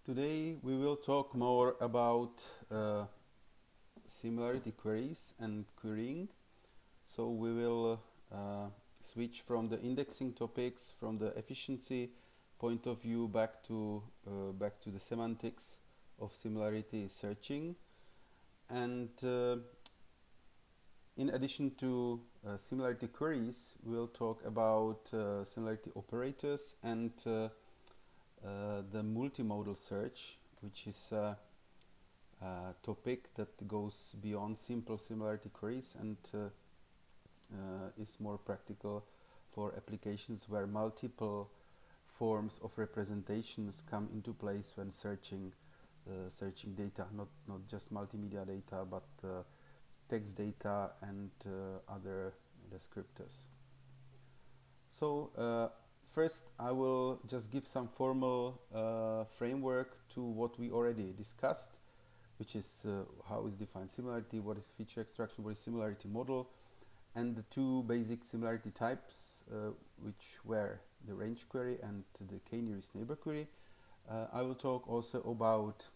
Today we will talk more about similarity queries and querying. So we will switch from the indexing topics, from the efficiency point of view, back to the semantics of similarity searching. And in addition to similarity queries, we'll talk about similarity operators and the multimodal search, which is a topic that goes beyond simple similarity queries and is more practical for applications where multiple forms of representations come into place when searching data, not just multimedia data, but text data and other descriptors. So first, I will just give some formal framework to what we already discussed, which is how is defined similarity, what is feature extraction, what is similarity model, and the two basic similarity types, which were the range query and the k-nearest neighbor query. I will talk also about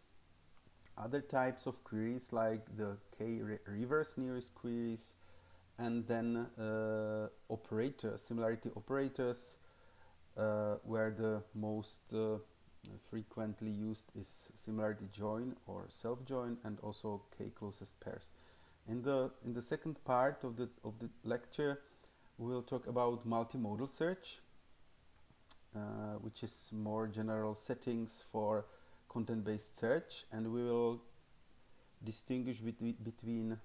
other types of queries like the k-reverse nearest queries, and then similarity operators, where the most frequently used is similarity join or self-join, and also k-closest pairs. In the second part of the lecture, we'll talk about multimodal search, which is more general settings for content-based search, and we will distinguish between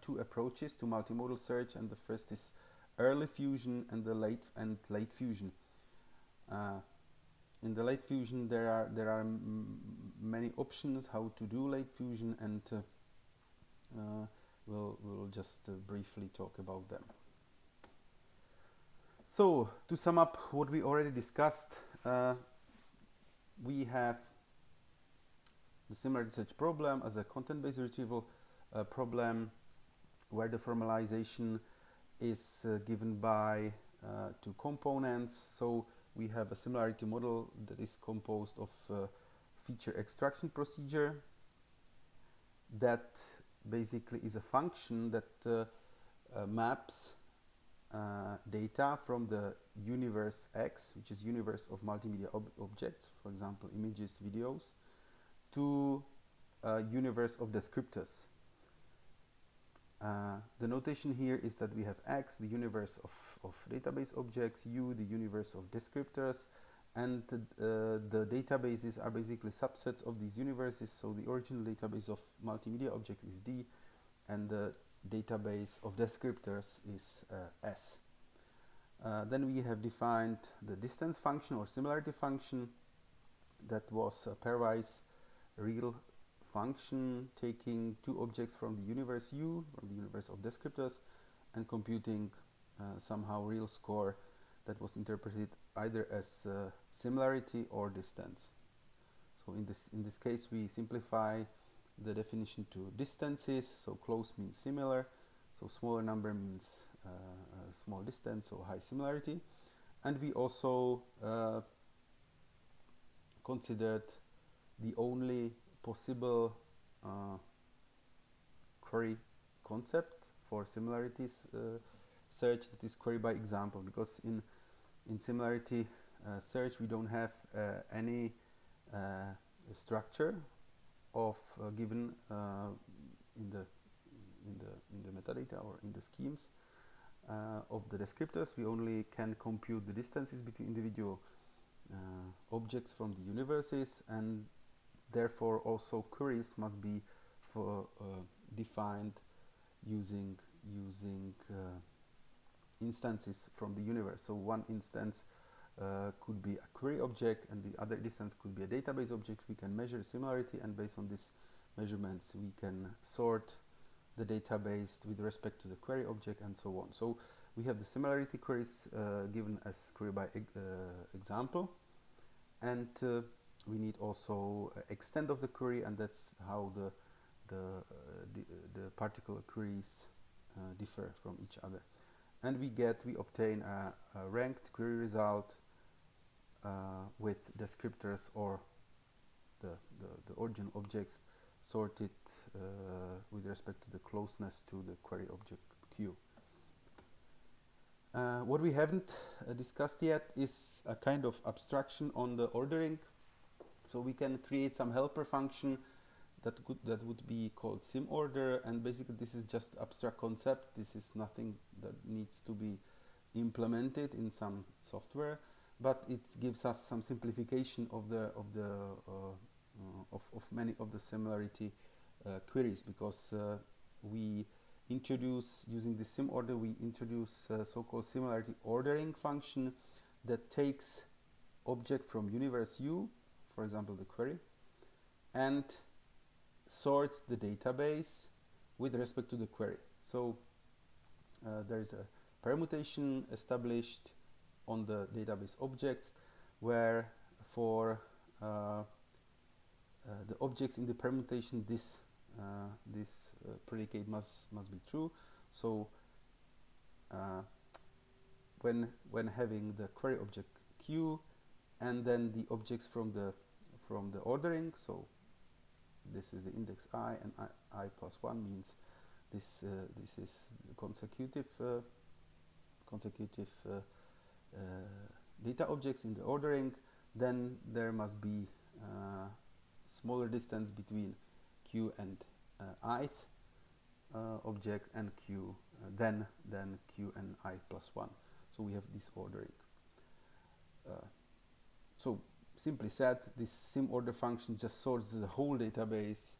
two approaches to multimodal search, and the first is early fusion and the late fusion. In the late fusion, there are many options how to do late fusion, and we'll just briefly talk about them. So to sum up what we already discussed, we have the similarity search problem as a content-based retrieval problem, where the formalization is given by two components. So we have a similarity model that is composed of feature extraction procedure that basically is a function that maps data from the universe X, which is universe of multimedia objects, for example images, videos, to a universe of descriptors. The notation here is that we have X, the universe of database objects, U, the universe of descriptors, and the databases are basically subsets of these universes. So the original database of multimedia objects is D, and the database of descriptors is S. Then we have defined the distance function or similarity function that was a pairwise real function taking two objects from the universe U, from the universe of descriptors, and computing somehow real score that was interpreted either as similarity or distance. So in this case, we simplify the definition to distances. So close means similar, so smaller number means small distance, so high similarity. And we also considered the only possible query concept for similarities search, that is query by example, because in similarity search we don't have any structure of given in the metadata or in the schemes of the descriptors. We only can compute the distances between individual objects from the universes, and therefore also queries must be defined using instances from the universe. So one instance could be a query object, and the other instance could be a database object. We can measure similarity, and based on these measurements we can sort the database with respect to the query object, and so on. So we have the similarity queries given as query by example, and we need also extent of the query, and that's how the particular queries differ from each other. And we obtain a ranked query result with descriptors or the original objects sorted with respect to the closeness to the query object Q. What we haven't discussed yet is a kind of abstraction on the ordering. So we can create some helper function that would be called SimOrder, and basically this is just abstract concept. This is nothing that needs to be implemented in some software, but it gives us some simplification of many of the similarity queries, because we introduce, using the SimOrder, we introduce so-called similarity ordering function that takes object from universe U, for example the query, and sorts the database with respect to the query. So there is a permutation established on the database objects, where for the objects in the permutation this predicate must be true. So when having the query object Q and then the objects from the ordering, so this is the index I, and I plus 1 means this is consecutive data objects in the ordering. Then there must be smaller distance between Q and ith object and Q, then Q and I plus 1. So we have this ordering. So simply said, this SimOrder function just sorts the whole database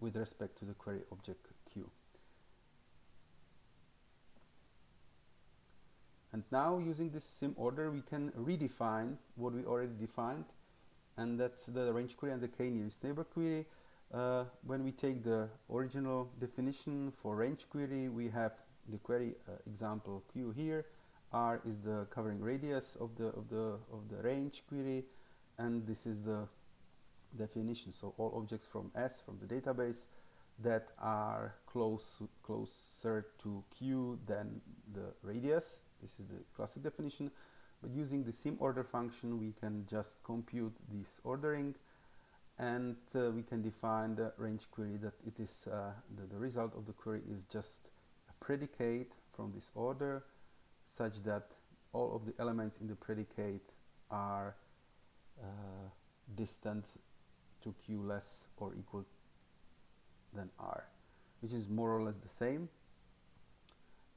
with respect to the query object Q. And now, using this SimOrder, we can redefine what we already defined, and that's the range query and the k-nearest neighbor query. When we take the original definition for range query, we have the query example Q here. R is the covering radius of the range query, and this is the definition. So all objects from S, from the database, that are closer to Q than the radius. This is the classic definition. But using the SimOrder function, we can just compute this ordering, and we can define the range query that it is the result of the query is just a predicate from this order, such that all of the elements in the predicate are distant to Q less or equal than R, which is more or less the same,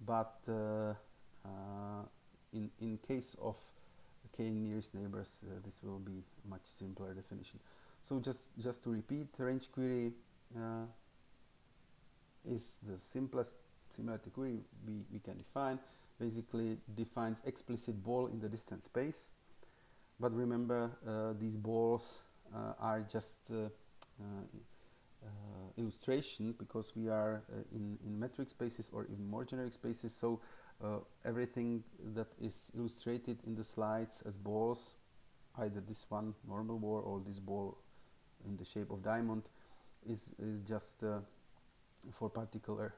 but in case of k nearest neighbors, this will be much simpler definition. So just to repeat, the range query is the simplest similarity query we can define. Basically defines explicit ball in the distant space, but remember these balls are just illustration, because we are in metric spaces or even more generic spaces. So everything that is illustrated in the slides as balls, either this one normal ball or this ball in the shape of diamond, is just for particular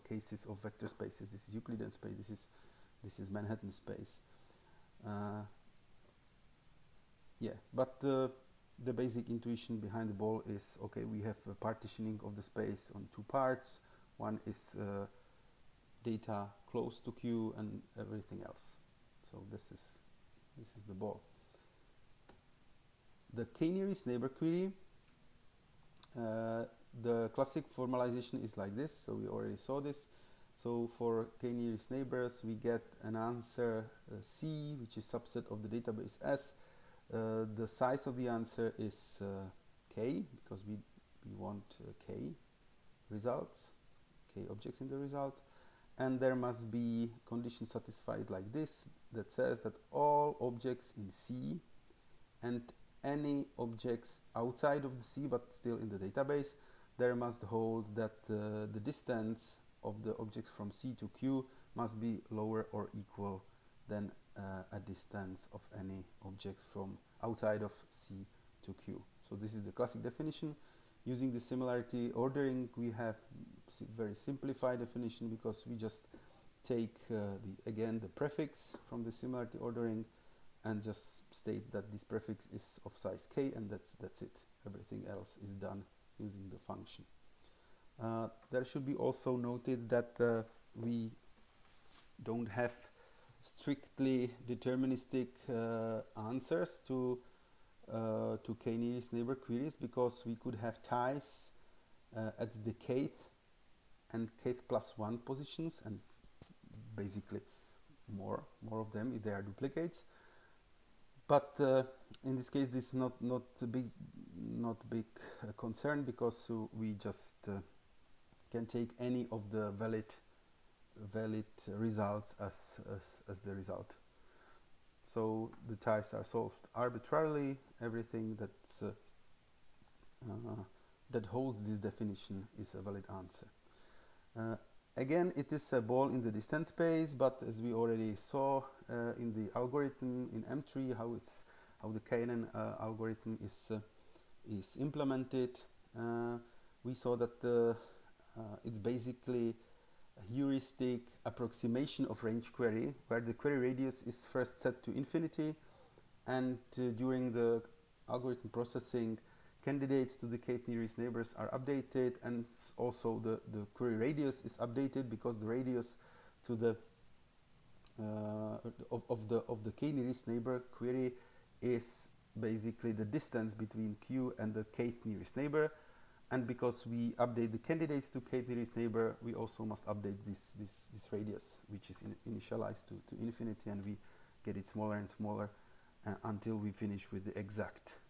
cases of vector spaces. This is Euclidean space. This is Manhattan space. But the basic intuition behind the ball is, okay, we have a partitioning of the space on two parts. One is data close to Q and everything else. So this is the ball. The k-nearest neighbor query, the classic formalization is like this. So we already saw this. So for k-nearest neighbors, we get an answer C, which is subset of the database S. The size of the answer is k, because we want k results, k objects in the result. And there must be condition satisfied like this, that says that all objects in C and any objects outside of the C but still in the database, there must hold that the distance of the objects from C to Q must be lower or equal than a distance of any objects from outside of C to Q. So this is the classic definition. Using the similarity ordering, we have very simplified definition, because we just take again the prefix from the similarity ordering, and just state that this prefix is of size k, and that's it. Everything else is done using the function. There should be also noted that we don't have strictly deterministic answers to k nearest neighbor queries, because we could have ties at the kth and kth plus 1 positions, and basically more of them if they are duplicates. But in this case, this is not big concern, because we just can take any of the valid results as the result. So the ties are solved arbitrarily. Everything that holds this definition is a valid answer. Again, it is a ball in the distance space, but as we already saw in the algorithm in M3, how the KNN algorithm is implemented, we saw that it's basically a heuristic approximation of range query, where the query radius is first set to infinity, and during the algorithm processing, candidates to the k nearest neighbors are updated, and also the query radius is updated, because the radius to the of the k nearest neighbor query is basically the distance between q and the k nearest neighbor. And because we update the candidates to k nearest neighbor, we also must update this radius, which is initialized to infinity, and we get it smaller and smaller until we finish with the exact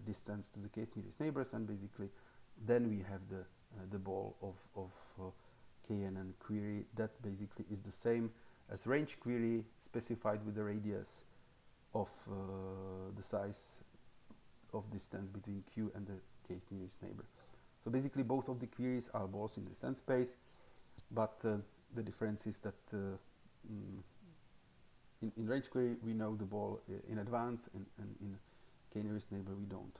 distance to the k nearest neighbors, and basically then we have the ball of KNN query that basically is the same as range query, specified with the radius of the size of distance between q and the k nearest neighbor. So basically both of the queries are balls in distance space, but the difference is that in range query we know the ball in advance, and in k nearest neighbor we don't.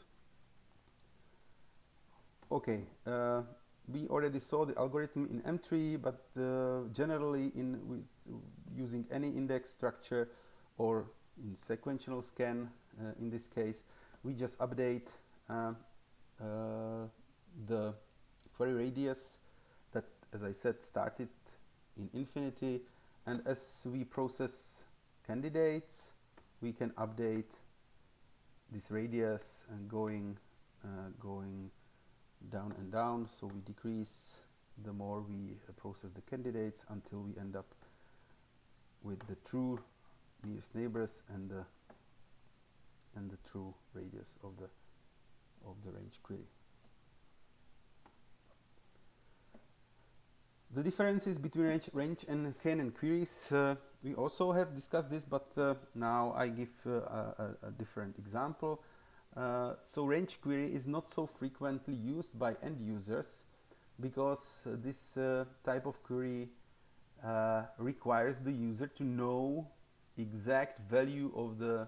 Okay, we already saw the algorithm in M3, but generally using any index structure or in sequential scan, in this case, we just update the query radius that, as I said, started in infinity, and as we process candidates, we can update this radius and going down and down, so we decrease the more we process the candidates, until we end up with the true nearest neighbors and the true radius of the range query. The differences between range and KNN queries, we also have discussed this, but now I give a different example. So range query is not so frequently used by end users, because this type of query requires the user to know exact value of the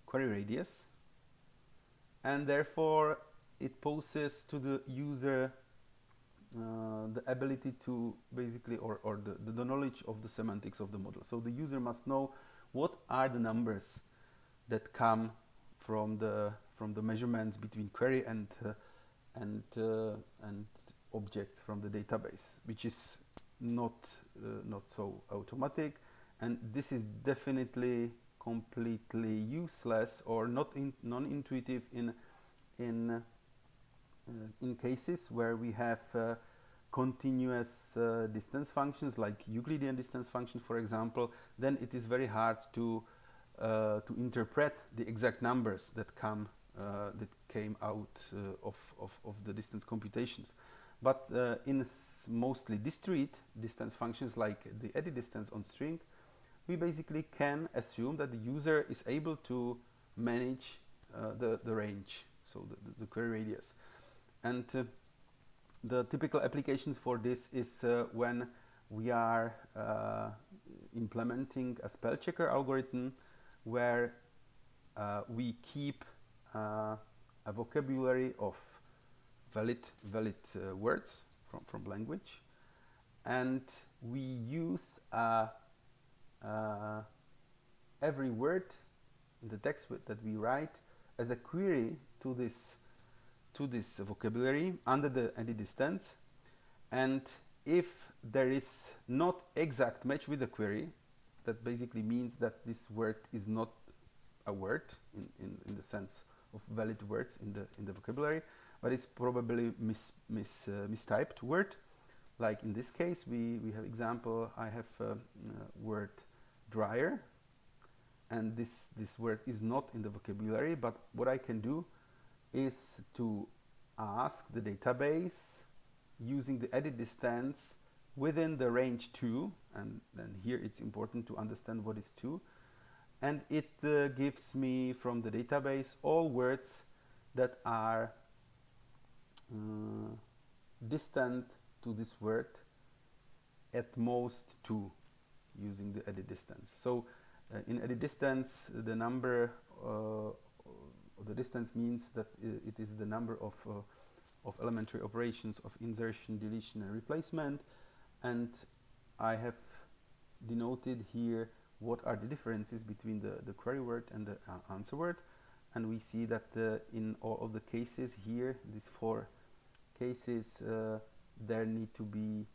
query radius, and therefore it poses to the user the ability to basically, or the knowledge of the semantics of the model. So the user must know what are the numbers that come from the measurements between query and objects from the database, which is not so automatic, and this is definitely completely useless or non-intuitive in cases where we have continuous distance functions, like Euclidean distance function, for example. Then it is very hard to interpret the exact numbers that came out of the distance computations. But in mostly discrete distance functions, like the edit distance on string, we basically can assume that the user is able to manage the range, so the query radius. And the typical applications for this is when we are implementing a spell checker algorithm, where we keep a vocabulary of valid words from language, and we use a every word in the text that we write as a query to this vocabulary under the edit distance. And if there is not exact match with the query, that basically means that this word is not a word in the sense of valid words in the vocabulary, but it's probably mistyped word. Like in this case, we have example. I have word dryer, and this word is not in the vocabulary. But what I can do is to ask the database using the edit distance within the range 2, and then here it's important to understand what is 2, and it gives me from the database all words that are distant to this word at most 2 using the edit distance. So in edit distance, the number the distance means that it is the number of elementary operations of insertion, deletion and replacement, and I have denoted here what are the differences between the query word and the answer word, and we see that in all of the cases here, these 4 cases, there need to be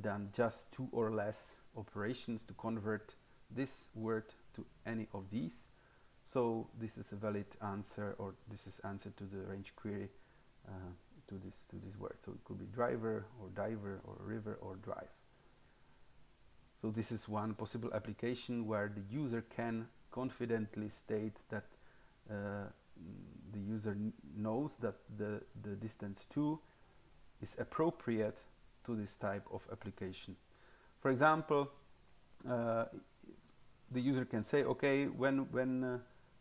done just 2 or less operations to convert this word to any of these. So this is a valid answer, or this is answer to the range query to this word. So it could be driver or diver or river or drive. So this is one possible application where the user can confidently state that the user knows that the distance 2 is appropriate to this type of application. For example, the user can say, okay,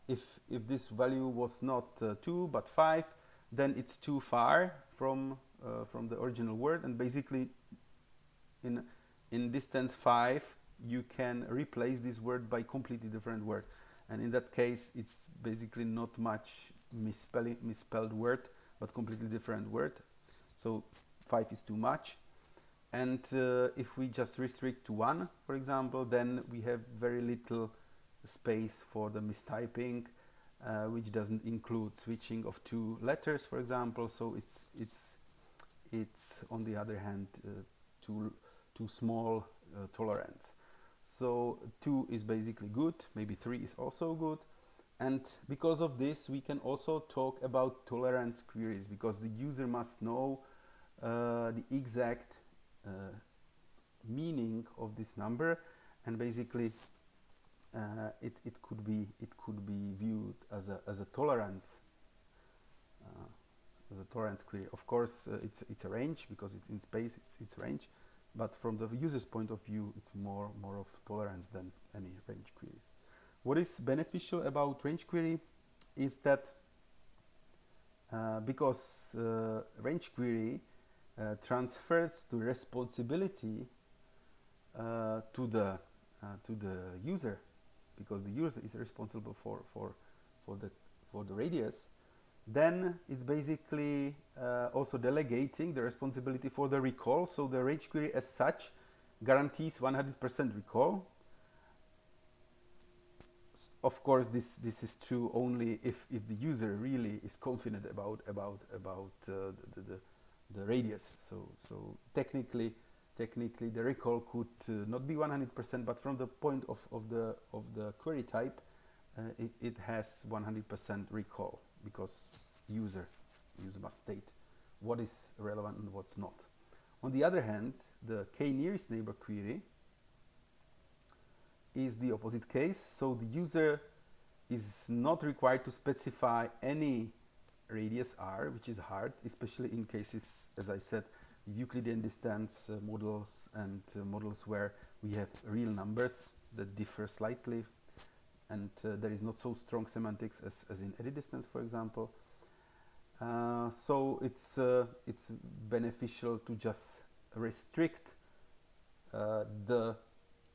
if this value was not 2 but 5, then it's too far from the original word, and basically in distance 5 you can replace this word by completely different word, and in that case it's basically not much misspelled word but completely different word. So 5 is too much, and if we just restrict to 1, for example, then we have very little space for the mistyping, which doesn't include switching of 2 letters, for example. So it's on the other hand too small tolerance. So 2 is basically good, maybe 3 is also good, and because of this we can also talk about tolerant queries, because the user must know the exact meaning of this number, and basically it could be viewed as a tolerance query. Of course, it's a range because it's in space. It's range, but from the user's point of view, it's more of tolerance than any range queries. What is beneficial about range query is that because range query transfers the responsibility to the user, because the user is responsible for the radius, then it's basically also delegating the responsibility for the recall. So the range query as such guarantees 100% recall. Of course, this is true only if the user really is confident about the radius. So technically the recall could not be 100%, but from the point of the query type, it has 100% recall, because user must state what is relevant and what's not. On the other hand, the k-nearest neighbor query is the opposite case. So the user is not required to specify any radius r, which is hard, especially in cases, as I said, Euclidean distance models and models where we have real numbers that differ slightly, and there is not so strong semantics as in edit distance, for example. So it's beneficial to just restrict the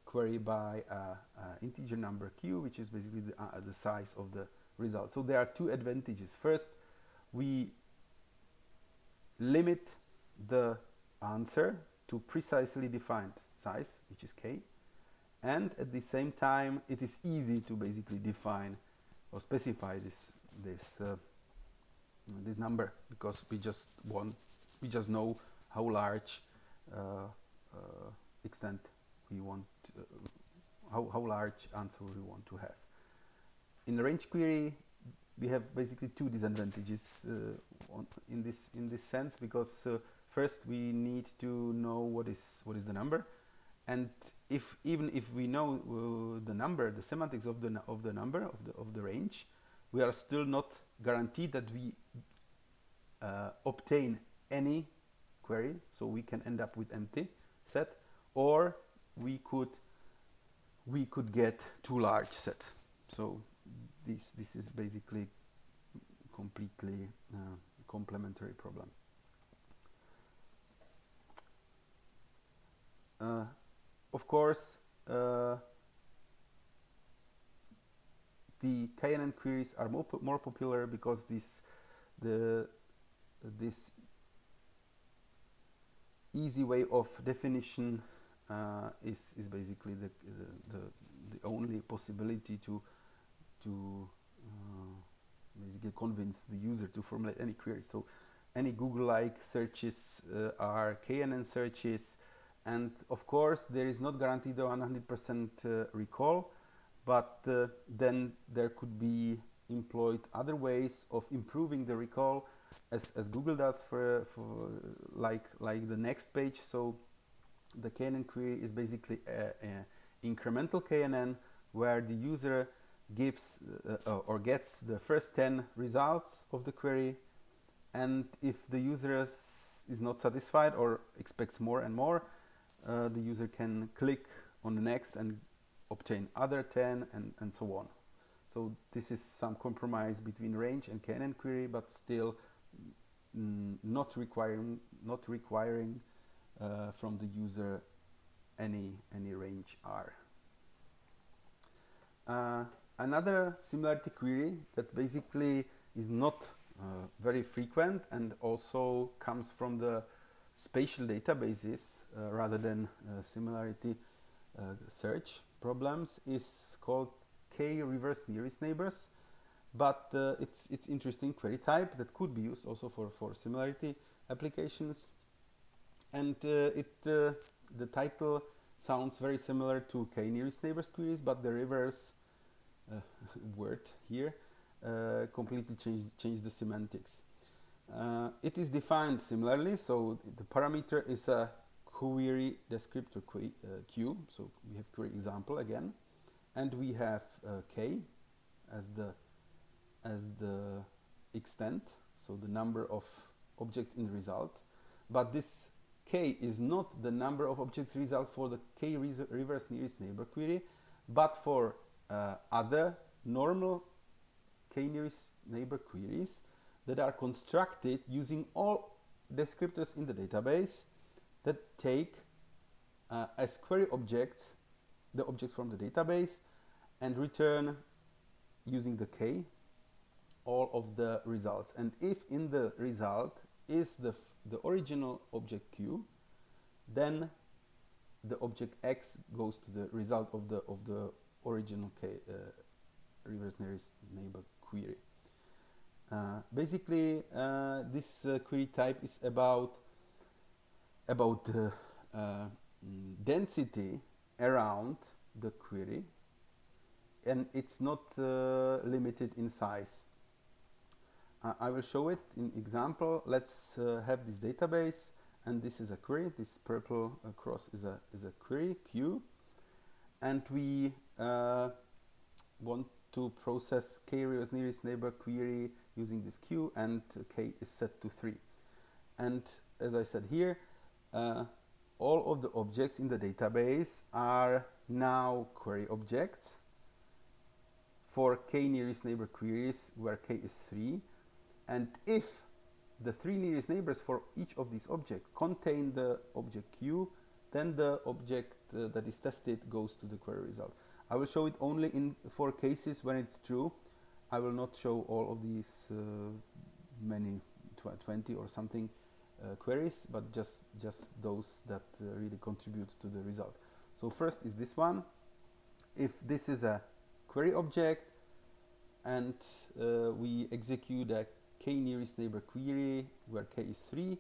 query by an integer number q, which is basically the size of the result. So there are 2 advantages. First, we limit the answer to precisely defined size, which is k, and at the same time it is easy to basically define or specify this number, because we just know how large extent we want how large answer we want to have. In the range query we have basically two disadvantages in this sense, because first we need to know what is the number, and even if we know the number, the semantics of the number of the range, we are still not guaranteed that we obtain any query, so we can end up with empty set, or we could get too large set. So this is basically completely complementary problem. Of course, the KNN queries are more popular because this easy way of definition is basically the only possibility to basically convince the user to formulate any query. So any Google-like searches are KNN searches, and of course there is not guaranteed a 100% recall, but then there could be employed other ways of improving the recall, as Google does for like the next page. So the KNN query is basically a incremental KNN, where the user gives or gets the first 10 results of the query, and if the user is not satisfied or expects more and more, the user can click on the next and obtain other 10 and so on. So this is some compromise between range and KNN query, but still not requiring from the user any range R. Another similarity query that basically is not very frequent and also comes from the spatial databases rather than similarity search problems is called K reverse nearest neighbors, but it's interesting query type that could be used also for similarity applications, and the title sounds very similar to K nearest neighbors queries, but the reverse word here completely changed the semantics. It is defined similarly, so the parameter is a query descriptor Q, so we have query example again, and we have K as the extent, so the number of objects in the result, but this K is not the number of objects result for the K reverse nearest neighbor query, but for other normal K nearest neighbor queries that are constructed using all descriptors in the database that take as query objects the objects from the database and return using the K all of the results. And if in the result is the original object Q, then the object X goes to the result of the original K reverse nearest neighbor query. Basically, this query type is about density around the query, and it's not limited in size. I will show it in example. Let's have this database, and this is a query. This purple cross is a query Q, and we want to process K reverse nearest neighbor query using this Q, and K is set to 3. And as I said here, all of the objects in the database are now query objects for K nearest neighbor queries where K is 3. And if the 3 nearest neighbors for each of these objects contain the object Q, then the object that is tested goes to the query result. I will show it only in 4 cases when it's true. I will not show all of these many 20 or something queries, but just those that really contribute to the result. So first is this one. if this is a query object and we execute a k nearest neighbor query where k is 3,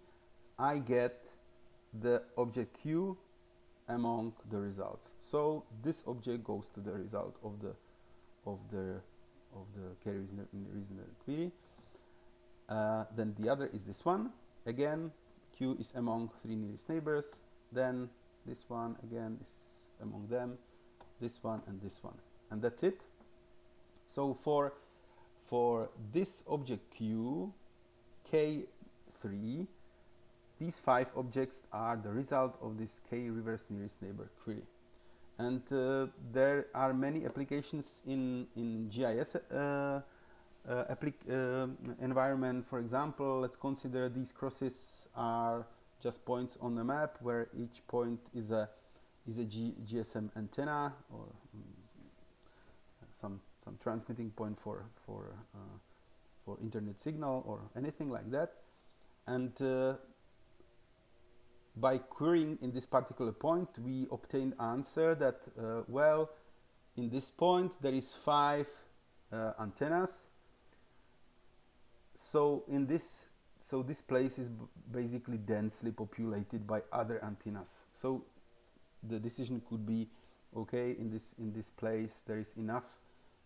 I get the object q among the results. So this object goes to the result of the k nearest neighbor query. Then the other is this one. Again, q is among 3 nearest neighbors. Then this one again is among them, this one and this one, and that's it. So for this object q, k3, these 5 objects are the result of this k reverse nearest neighbor query. And there are many applications in GIS environment. For example, let's consider these crosses are just points on the map where each point is a GSM antenna or some transmitting point for internet signal or anything like that. And by querying in this particular point, we obtained answer that well, in this point there is 5 antennas. So this place is basically densely populated by other antennas. So the decision could be, okay, in this place there is enough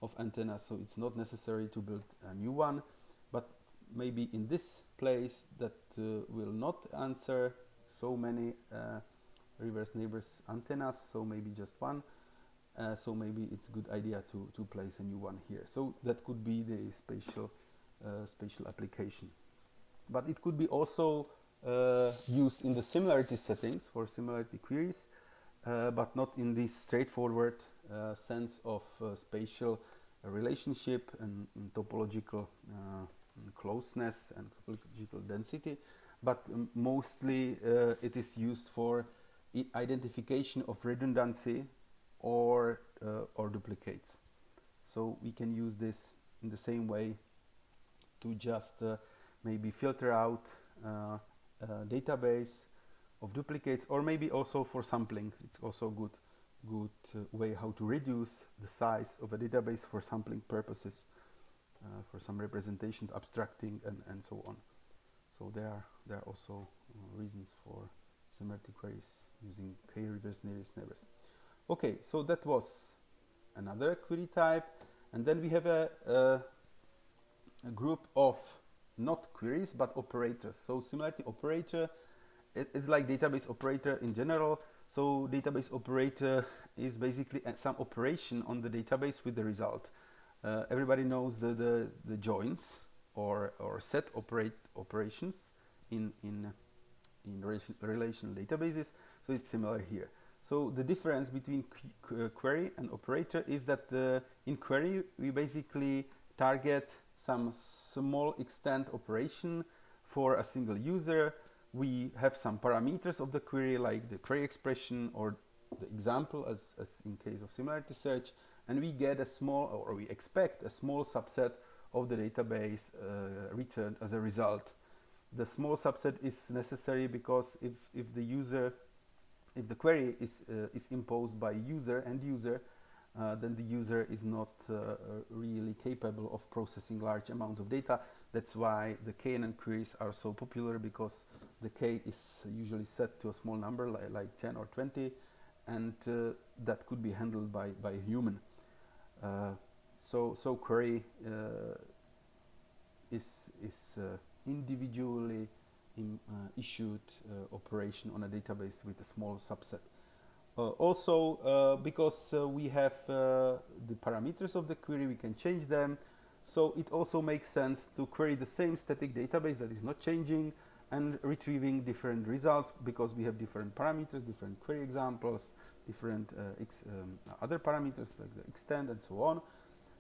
of antennas, so it's not necessary to build a new one. But maybe in this place that will not answer so many reverse neighbors antennas, so maybe just one. So maybe it's a good idea to place a new one here. So that could be the spatial application. But it could be also used in the similarity settings for similarity queries, but not in this straightforward sense of spatial relationship and topological closeness and topological density, but mostly it is used for identification of redundancy or duplicates. So we can use this in the same way to just maybe filter out a database of duplicates, or maybe also for sampling. It's also good way how to reduce the size of a database for sampling purposes, for some representations, abstracting and so on. So there are also reasons for similarity queries using k reverse nearest neighbors. Okay, so that was another query type, and then we have a group of not queries but operators. So similarity operator is like database operator in general. So database operator is basically some operation on the database with the result. Everybody knows the joins or set operations in relational databases. So it's similar here. So the difference between query and operator is that in query we basically target some small extent operation for a single user. We have some parameters of the query, like the query expression or the example as in case of similarity search, and we get a small, or we expect a small subset of the database returned as a result. The small subset is necessary because if the query is imposed by end user, then the user is not really capable of processing large amounts of data. That's why the KNN queries are so popular, because the K is usually set to a small number like 10 or 20, and that could be handled by a human. So query is individually issued operation on a database with a small subset. Also, because we have the parameters of the query, we can change them. So it also makes sense to query the same static database that is not changing and retrieving different results, because we have different parameters, different query examples, different other parameters like the extent and so on.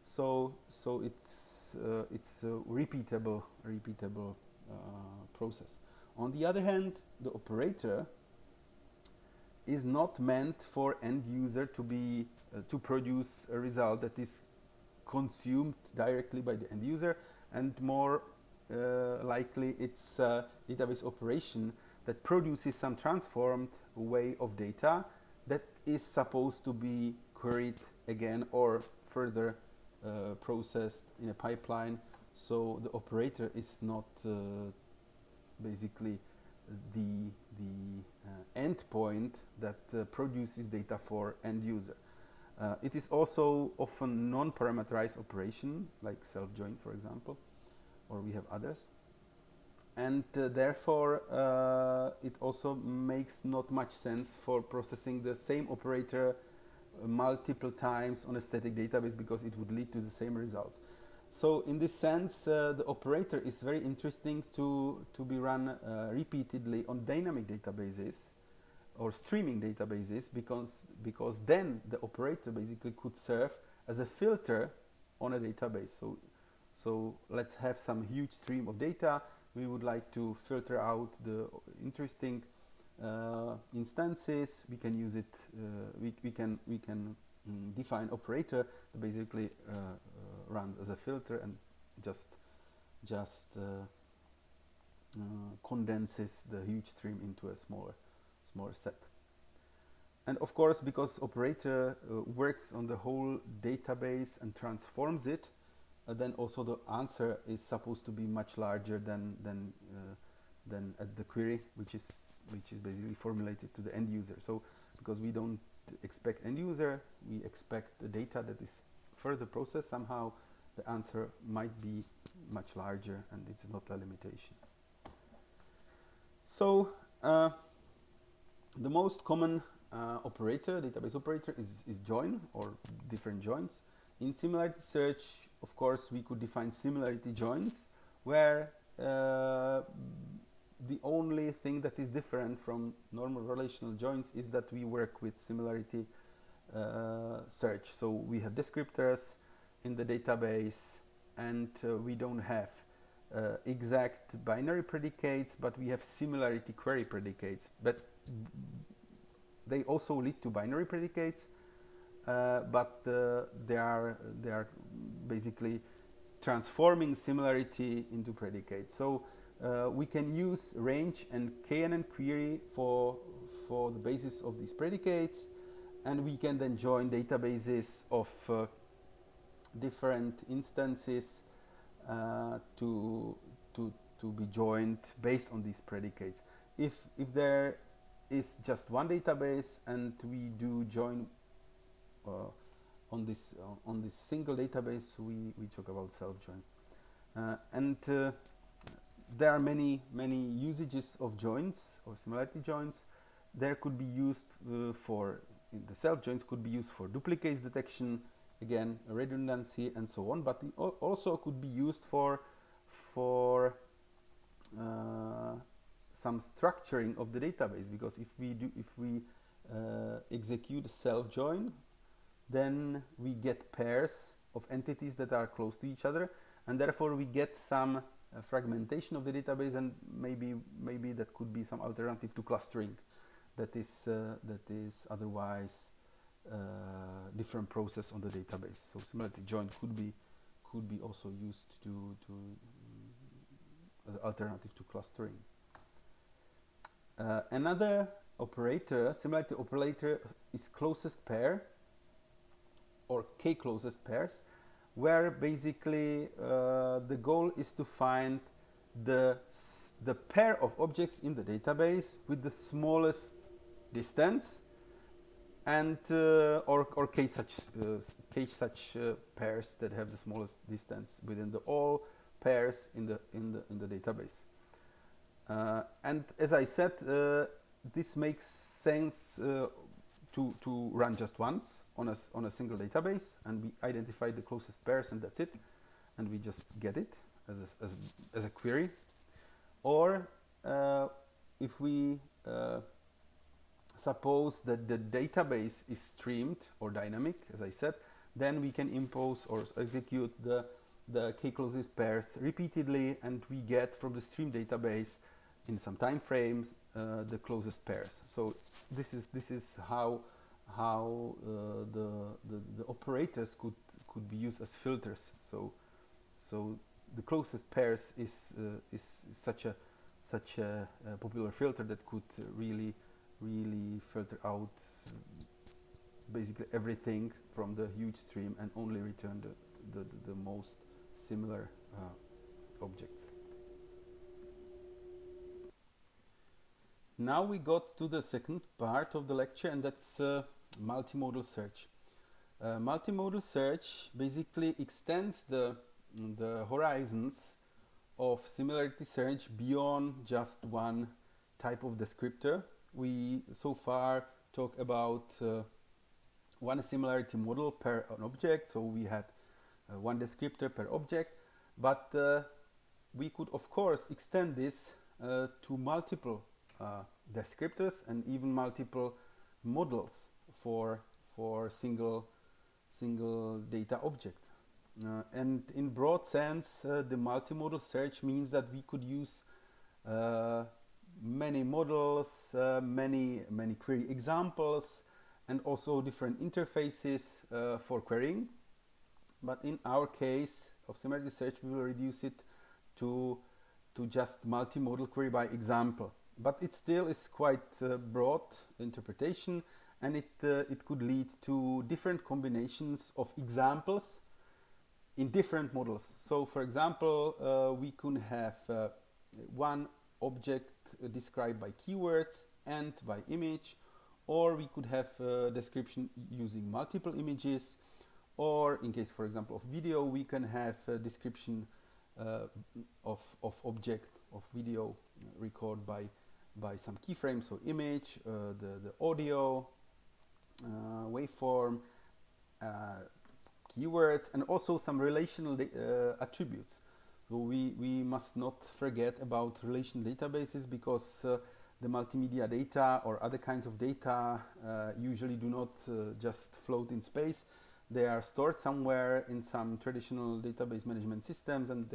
So it's a repeatable process. On the other hand, the operator is not meant for end user to be to produce a result that is consumed directly by the end user, and more likely it's a database operation that produces some transformed way of data that is supposed to be queried again or further processed in a pipeline. So the operator is not basically the endpoint that produces data for end user. It is also often non-parameterized operation, like self-join, for example, or we have others. And therefore, it also makes not much sense for processing the same operator multiple times on a static database, because it would lead to the same results. So in this sense, the operator is very interesting to be run repeatedly on dynamic databases or streaming databases, because then the operator basically could serve as a filter on a database. So let's have some huge stream of data. We would like to filter out the interesting instances. We can use it. We can define operator that basically runs as a filter and just condenses the huge stream into a smaller set. And of course, because operator works on the whole database and transforms it, then also the answer is supposed to be much larger than at the query, which is basically formulated to the end user. So because we don't expect end user, we expect the data that is further processed somehow, the answer might be much larger, and it's not a limitation. So the most common operator, database operator, is join or different joins. In similarity search, of course, we could define similarity joins, where the only thing that is different from normal relational joins is that we work with similarity search. So we have descriptors in the database, and we don't have exact binary predicates, but we have similarity query predicates. But they also lead to binary predicates. But they are basically transforming similarity into predicate. So we can use range and KNN query for the basis of these predicates, and we can then join databases of different instances to be joined based on these predicates. If there is just one database and we do join on this single database, we talk about self-join, and there are many usages of joins or similarity joins. There could be used the self-joins could be used for duplicates detection, again redundancy and so on, but it also could be used for some structuring of the database, because if we execute a self-join, then we get pairs of entities that are close to each other, and therefore we get some fragmentation of the database, and maybe that could be some alternative to clustering that is otherwise different process on the database. So similarity join could be also used as an alternative to clustering. Another operator, similarity operator, is closest pair or k-closest pairs, where basically the goal is to find the pair of objects in the database with the smallest distance, and or k such pairs that have the smallest distance within the all pairs in the database. And as I said, this makes sense to run just once on a single database, and we identify the closest pairs, and that's it, and we just get it as a query. Or if we suppose that the database is streamed or dynamic, as I said, then we can impose or execute the k-closest pairs repeatedly, and we get from the stream database in some time frames the closest pairs. So this is how the operators could be used as filters. So the closest pairs is such a popular filter that could really filter out basically everything from the huge stream and only return the most similar objects. Now we got to the second part of the lecture, and that's multimodal search. Multimodal search basically extends the horizons of similarity search beyond just one type of descriptor. We so far talk about one similarity model per an object, so we had one descriptor per object, but we could of course extend this to multiple descriptors and even multiple models for single data object. And in broad sense, the multimodal search means that we could use many models, many query examples, and also different interfaces for querying. But in our case of similarity search, we will reduce it to just multimodal query by example. But it still is quite broad interpretation, and it could lead to different combinations of examples in different models. So for example, we could have one object described by keywords and by image, or we could have a description using multiple images, or in case, for example, of video, we can have a description of object of video recorded by some keyframes, so image, the audio, waveform, keywords, and also some relational attributes. So we must not forget about relational databases, because the multimedia data or other kinds of data usually do not just float in space. They are stored somewhere in some traditional database management systems, and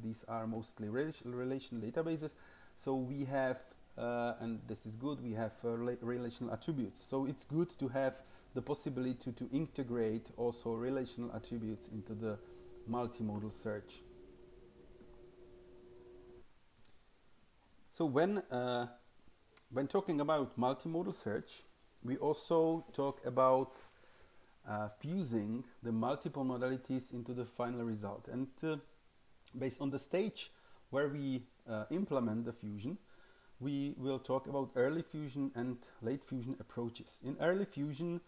these are mostly relational databases. So we have, and this is good, we have relational attributes. So it's good to have the possibility to integrate also relational attributes into the multimodal search. So when talking about multimodal search, we also talk about fusing the multiple modalities into the final result. And based on the stage where we implement the fusion, we will talk about early fusion and late fusion approaches. In early fusion,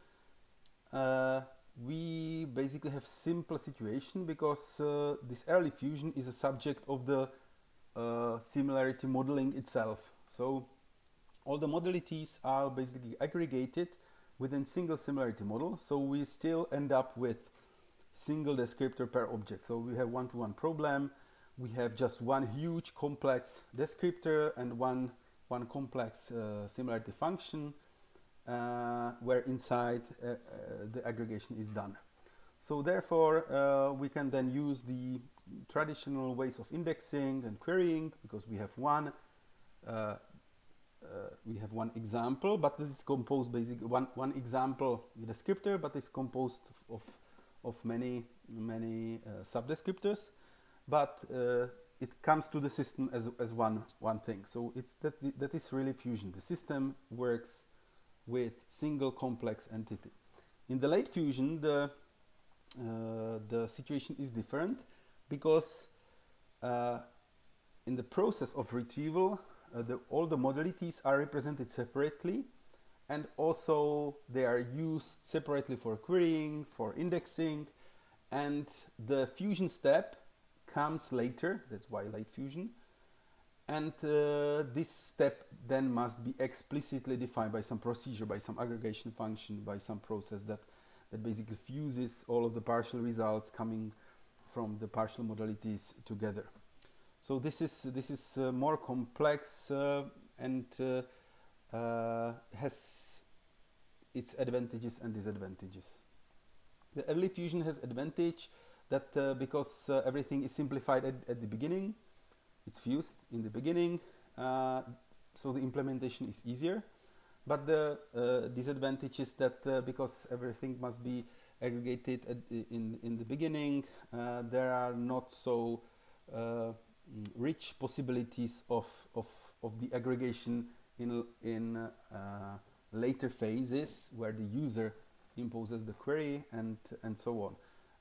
we basically have simple situation, because this early fusion is a subject of the similarity modeling itself. So all the modalities are basically aggregated within single similarity model, so we still end up with single descriptor per object. So we have one-to-one problem, we have just one huge complex descriptor and one complex similarity function, where inside the aggregation is done. So therefore we can then use the traditional ways of indexing and querying, because we have one example, but it's composed basically one example descriptor, but it's composed of many subdescriptors, but it comes to the system as one thing. So it's that is really fusion. The system works with single complex entity. In the late fusion, the situation is different, because in the process of retrieval, all the modalities are represented separately, and also they are used separately for querying, for indexing, and the fusion step comes later. That's why late fusion. And this step then must be explicitly defined by some procedure, by some aggregation function, by some process that basically fuses all of the partial results coming from the partial modalities together. So this is more complex and has its advantages and disadvantages. The early fusion has advantage that because everything is simplified at the beginning, it's fused in the beginning, so the implementation is easier. But the disadvantage is that because everything must be aggregated in the beginning, there are not so rich possibilities of the aggregation in later phases, where the user imposes the query, and so on.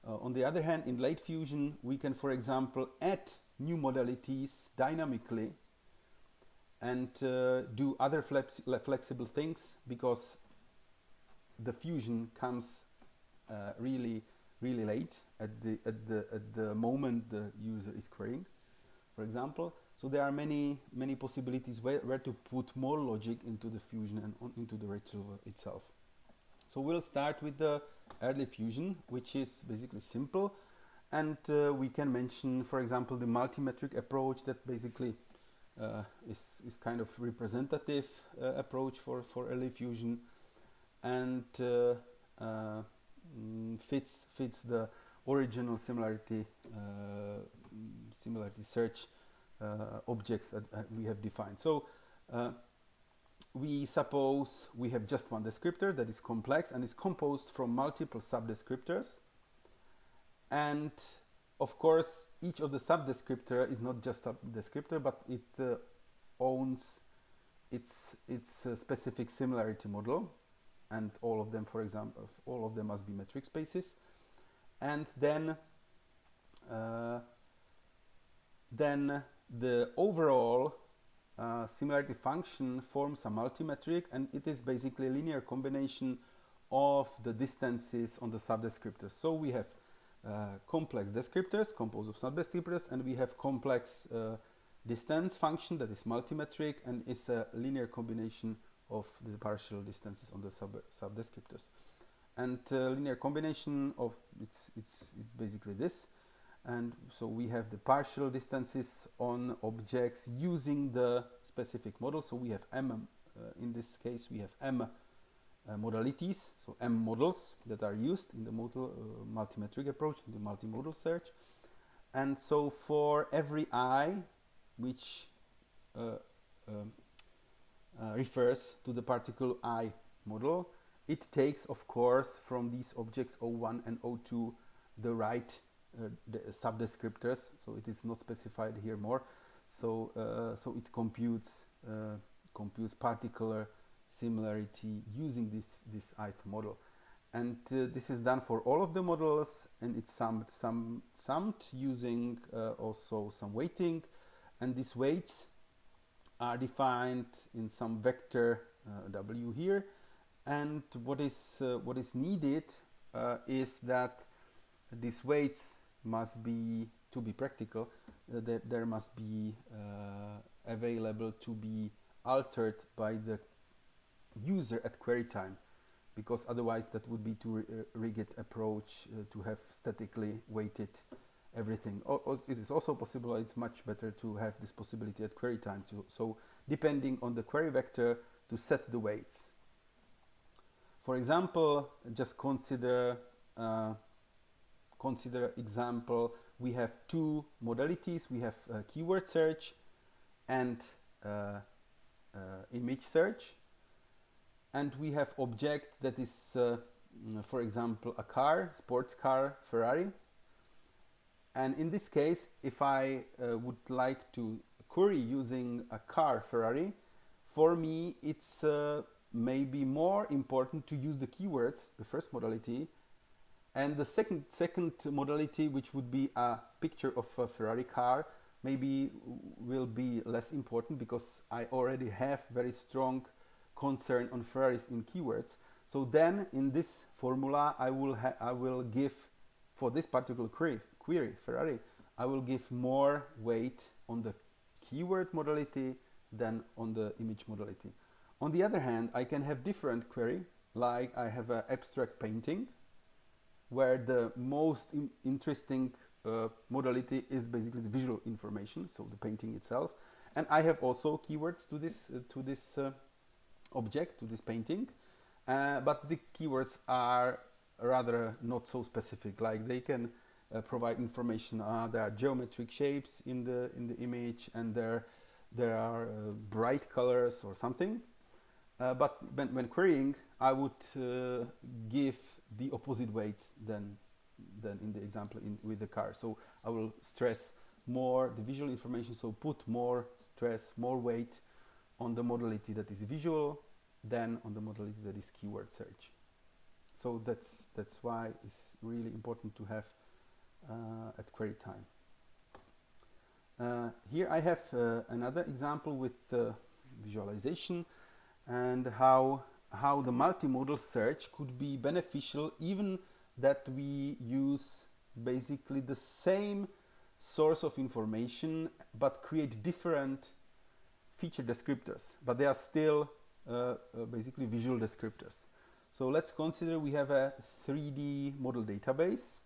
On the other hand, in late fusion, we can, for example, add new modalities dynamically and do other flexible things, because the fusion comes really late at the moment the user is querying, for example. So there are many possibilities where to put more logic into the fusion and into the retrieval itself. So we'll start with the early fusion, which is basically simple, and we can mention, for example, the multi-metric approach that basically is kind of representative approach for early fusion, and fits the original similarity search objects that we have defined. So we suppose we have just one descriptor that is complex and is composed from multiple subdescriptors, and of course each of the subdescriptor is not just a descriptor, but it owns its specific similarity model, and all of them, for example, all of them must be metric spaces. And then the overall similarity function forms a multimetric, and it is basically a linear combination of the distances on the subdescriptors. So we have complex descriptors composed of subdescriptors, and we have complex distance function that is multimetric and is a linear combination of the partial distances on the subdescriptors. And linear combination of it's basically this. And so we have the partial distances on objects using the specific model. So we have M, in this case we have M modalities, so M models that are used in the multimetric approach, in the multimodal search. And so for every I, which refers to the particle I model, it takes, of course, from these objects O1 and O2 the right the subdescriptors, so it is not specified here more. So it computes particular similarity using this ith model, and this is done for all of the models, and it's summed using also some weighting, and these weights are defined in some vector W here. And what is needed is that these weights must be, to be practical, that there must be available to be altered by the user at query time, because otherwise that would be too rigid approach to have statically weighted everything. It is also possible, it's much better to have this possibility at query time too. So depending on the query vector to set the weights. For example, just consider example, we have two modalities. We have keyword search and image search, and we have object that is, for example, a car, sports car, Ferrari. And in this case, if I would like to query using a car, Ferrari, for me it's maybe more important to use the keywords, the first modality, and the second modality, which would be a picture of a Ferrari car, maybe will be less important, because I already have very strong concern on Ferraris in keywords. So then in this formula I will give, for this particular query Ferrari, I will give more weight on the keyword modality than on the image modality. On the other hand, I can have different query, like I have an abstract painting, where the most interesting modality is basically the visual information, so the painting itself. And I have also keywords to this object, to this painting, but the keywords are rather not so specific. Like they can provide information. There are geometric shapes in the image, and there are bright colors or something. But when querying, I would give the opposite weights than in the example with the car. So I will stress more the visual information, so put more stress, more weight on the modality that is visual than on the modality that is keyword search. So that's why it's really important to have at query time. Here I have another example with visualization and how the multimodal search could be beneficial, even that we use basically the same source of information but create different feature descriptors, but they are still basically visual descriptors. So let's consider we have a 3D model database,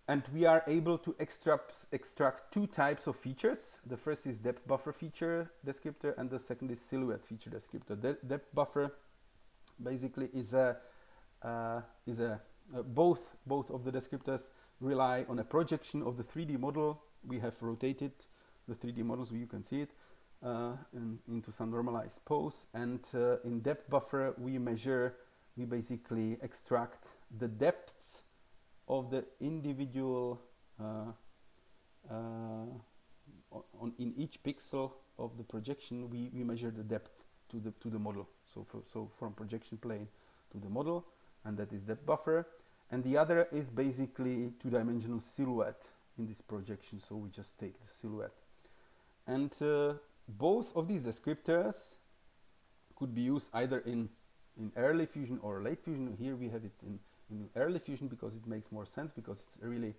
and we are able to extract two types of features. The first is depth buffer feature descriptor, and the second is silhouette feature descriptor. The depth buffer basically is both of the descriptors rely on a projection of the 3D model. We have rotated the 3D models, you can see it, into some normalized pose. And in depth buffer, we basically extract the depths of the individual in each pixel of the projection. We measure the depth to the model. So from projection plane to the model, and that is depth buffer. And the other is basically two-dimensional silhouette in this projection. So we just take the silhouette. And both of these descriptors could be used either in early fusion or late fusion. Here we have it in early fusion because it makes more sense, because it's really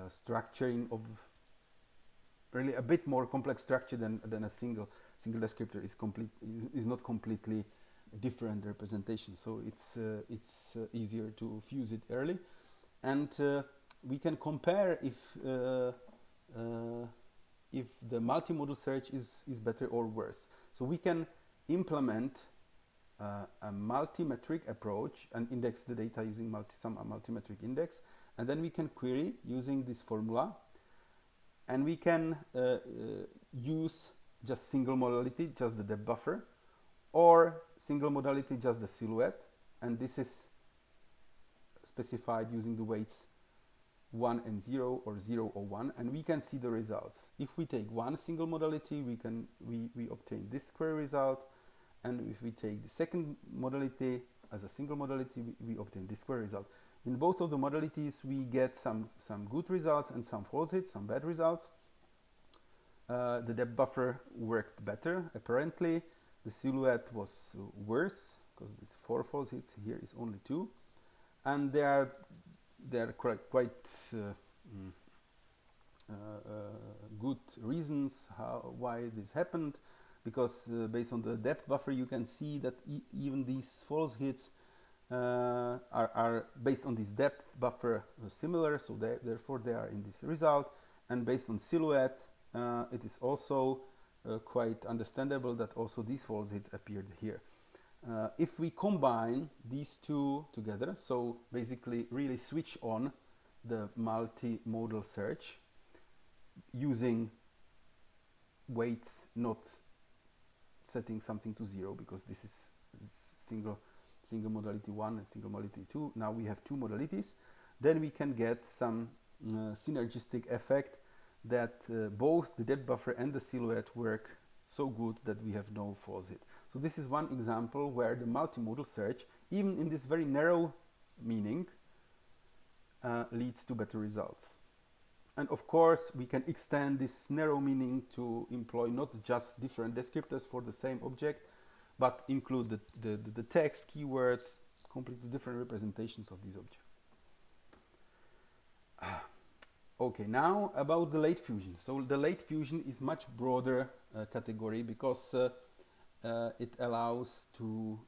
structuring of really a bit more complex structure than a single descriptor is not completely different representation. So it's easier to fuse it early, and we can compare if the multimodal search is better or worse. So we can implement a multi-metric approach and index the data using some multi-metric index, and then we can query using this formula, and we can use just single modality, just the depth buffer, or single modality, just the silhouette, and this is specified using the weights 1 and 0 or 0 or 1, and we can see the results. If we take one single modality, we obtain this query result, and if we take the second modality as a single modality, we obtain this query result. In both of the modalities, we get some good results and some false hits, some bad results. The depth buffer worked better, apparently. The silhouette was worse, because there's 4 false hits, here is only 2. And there are quite good reasons why this happened, because based on the depth buffer you can see that even these false hits are based on this depth buffer similar, so therefore they are in this result. And based on silhouette, it is also quite understandable that also these false hits appeared here. If we combine these two together, so basically really switch on the multimodal search using weights, not setting something to 0, because this is single modality 1 and single modality 2. Now we have 2 modalities. Then we can get some synergistic effect that both the depth buffer and the silhouette work so good that we have no false hit. So this is one example where the multimodal search, even in this very narrow meaning, leads to better results. And of course, we can extend this narrow meaning to employ not just different descriptors for the same object, but include the text, keywords, completely different representations of these objects. Okay, now about the late fusion. So the late fusion is much broader category, because it allows to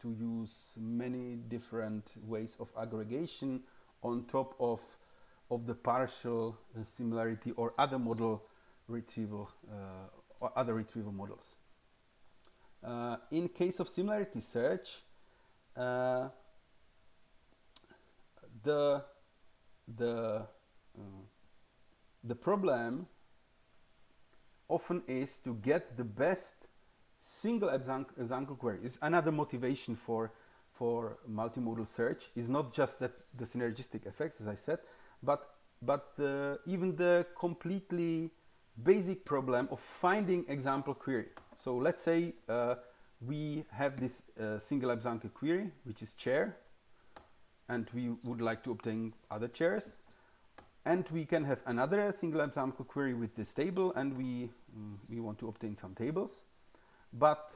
use many different ways of aggregation on top of the partial similarity or other model retrieval or other retrieval models. In case of similarity search, the problem often is to get the best single example query. Is another motivation for multimodal search is not just that the synergistic effects, as I said, but even the completely basic problem of finding example query. So let's say we have this single example query, which is chair, and we would like to obtain other chairs. And we can have another single example query with this table, and we want to obtain some tables. But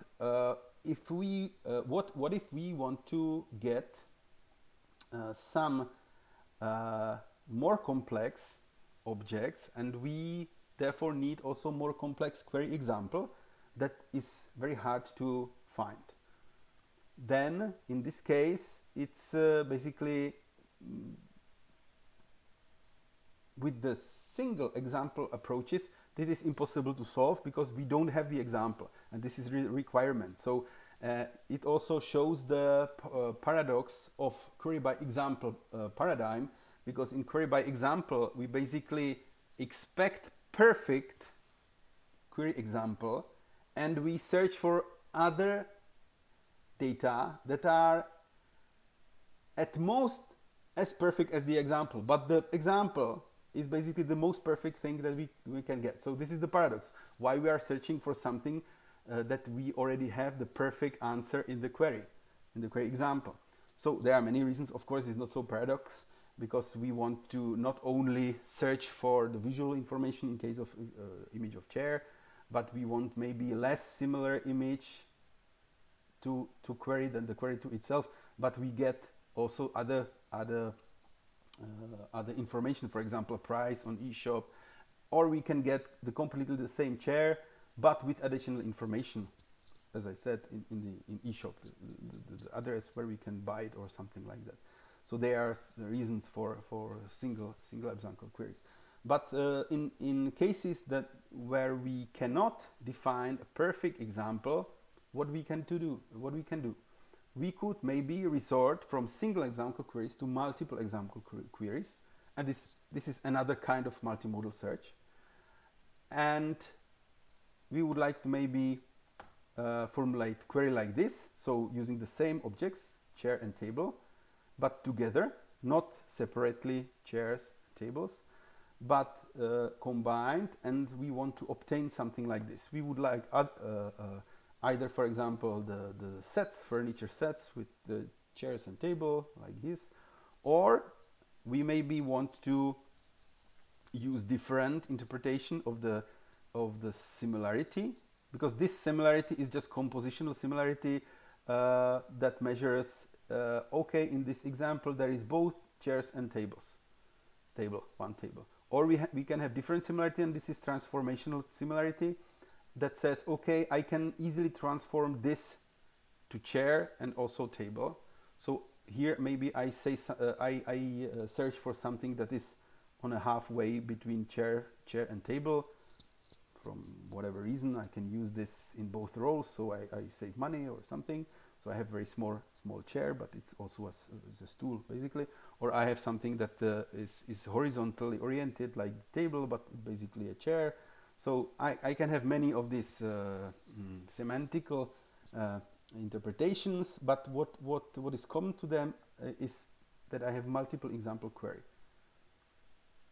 if we what if we want to get some more complex objects, and we therefore need also more complex query example that is very hard to find? Then in this case it's basically with the single example approaches, this is impossible to solve because we don't have the example, and this is requirement. So it also shows the paradox of query by example paradigm, because in query by example we basically expect perfect query example, and we search for other data that are at most as perfect as the example, but the example is basically the most perfect thing that we can get. So this is the paradox, why we are searching for something that we already have the perfect answer in the query example. So there are many reasons. Of course, it's not so paradox, because we want to not only search for the visual information in case of image of chair, but we want maybe less similar image to query than the query to itself, but we get also other information, for example, a price on eShop, or we can get the completely the same chair but with additional information, as I said, in eShop, the address where we can buy it or something like that. So there are reasons for single example queries. But in cases where we cannot define a perfect example, what we can do? We could maybe resort from single example queries to multiple example queries, and this is another kind of multimodal search. And we would like to maybe formulate query like this, so using the same objects, chair and table, but together, not separately chairs, tables, but combined, and we want to obtain something like this. We would like either, for example, the sets, furniture sets with the chairs and table like this, or we maybe want to use different interpretation of the similarity, because this similarity is just compositional similarity that measures okay, in this example there is both chairs and one table. Or we can have different similarity, and this is transformational similarity that says, okay, I can easily transform this to chair and also table. So here maybe I say I search for something that is on a halfway between chair and table. From whatever reason, I can use this in both roles, so I save money or something. So I have very small chair, but it's also a stool basically. Or I have something that is horizontally oriented like the table, but it's basically a chair. So I can have many of these semantical interpretations, but what is common to them is that I have multiple example query.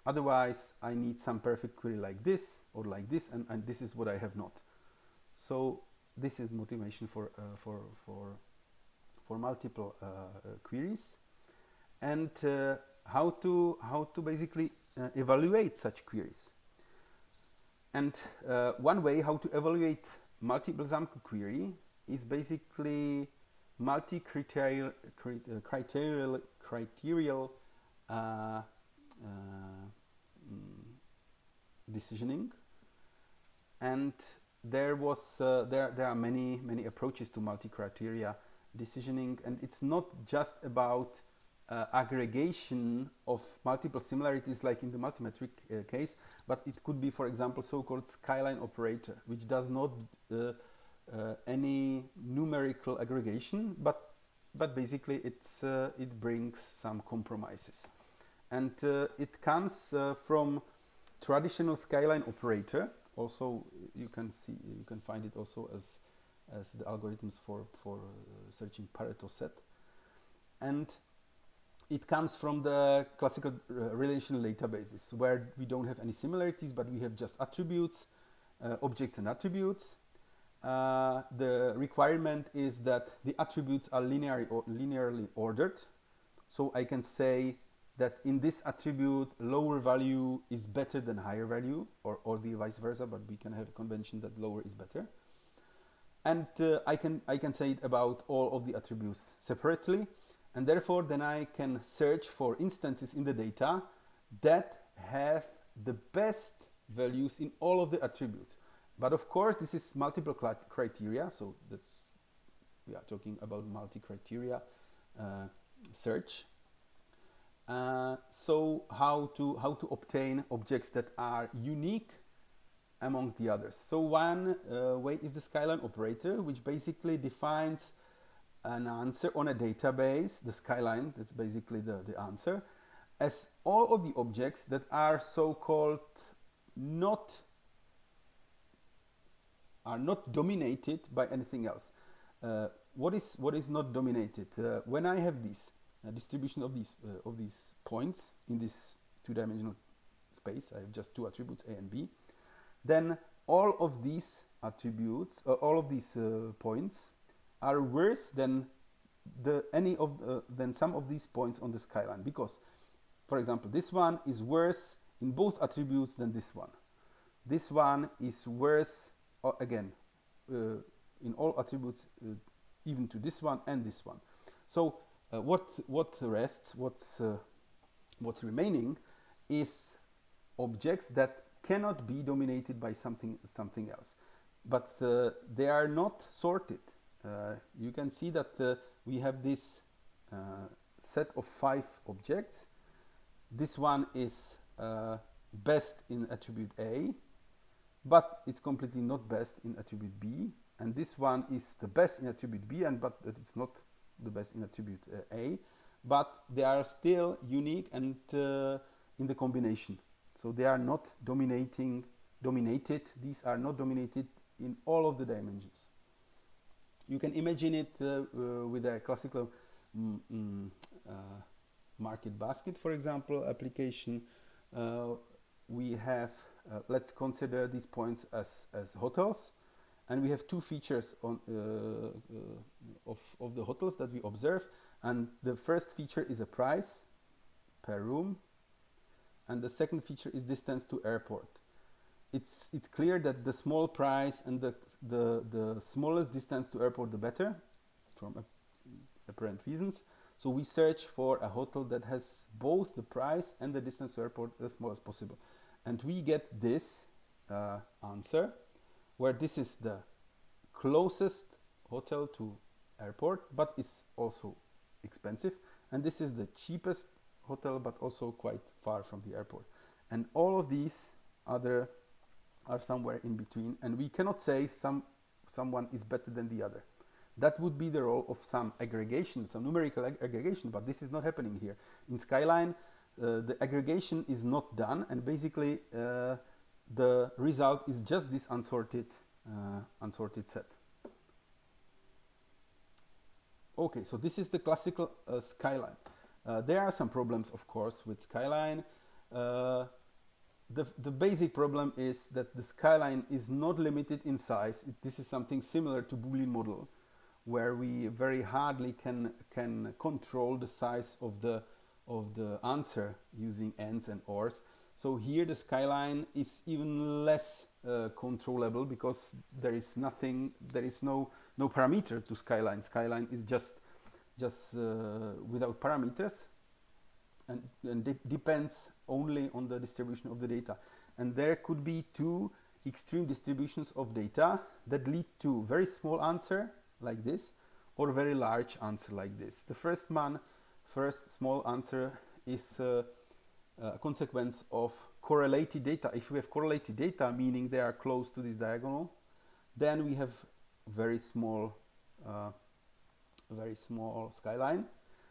Otherwise, I need some perfect query like this or like this, and this is what I have not. So this is motivation for multiple queries, and how to basically evaluate such queries. And one way how to evaluate multiple example query is basically multi-criterial decisioning. And there are many approaches to multi-criteria decisioning, and it's not just about aggregation of multiple similarities like in the multimetric case, but it could be, for example, so-called skyline operator, which does not any numerical aggregation, but basically it brings some compromises, and it comes from traditional skyline operator. Also, you can find it also as the algorithms for searching Pareto set, and it comes from the classical relational databases where we don't have any similarities, but we have just attributes, objects and attributes, the requirement is that the attributes are linearly ordered. So I can say that in this attribute, lower value is better than higher value, or the vice versa, but we can have a convention that lower is better. And I can say it about all of the attributes separately, and therefore then I can search for instances in the data that have the best values in all of the attributes. But of course, this is multiple criteria, so we are talking about multi-criteria search. So how to obtain objects that are unique among the others? So one way is the skyline operator, which basically defines an answer on a database, the skyline, that's basically the answer, as all of the objects that are so-called not dominated by anything else. What is not dominated? When I have this distribution of these points in this two-dimensional space, I have just two attributes A and B, then all of these attributes, all of these points are worse than than some of these points on the skyline, because, for example, this one is worse in both attributes than this one. This one is worse again in all attributes, even to this one and this one. So what's remaining is objects that cannot be dominated by something else, but they are not sorted. You can see that we have this set of 5 objects. This one is best in attribute A, but it's completely not best in attribute B, and this one is the best in attribute B, but it's not the best in attribute A, but they are still unique and in the combination. So they are not dominated. These are not dominated in all of the dimensions. You can imagine it with a classical market basket, for example, application. We have, let's consider these points as hotels, and we have 2 features of the hotels that we observe, and the first feature is a price per room, and the second feature is distance to airport. It's clear that the small price and the smallest distance to airport, the better, from apparent reasons. So we search for a hotel that has both the price and the distance to airport as small as possible. And we get this answer, where this is the closest hotel to airport, but is also expensive. And this is the cheapest hotel, but also quite far from the airport. And all of these other are somewhere in between, and we cannot say someone is better than the other. That would be the role of some aggregation, some numerical aggregation, but this is not happening here. In Skyline, the aggregation is not done, and basically the result is just this unsorted set. Okay, so this is the classical Skyline. There are some problems, of course, with Skyline. The basic problem is that the Skyline is not limited in size. This is something similar to Boolean model, where we very hardly can control the size of the answer using ands and ors. So here the Skyline is even less controllable, because there is no parameter to Skyline. Skyline is just without parameters, and depends only on the distribution of the data. And there could be 2 extreme distributions of data that lead to very small answer like this, or very large answer like this. The first small answer is a consequence of correlated data. If we have correlated data, meaning they are close to this diagonal, then we have very small Skyline.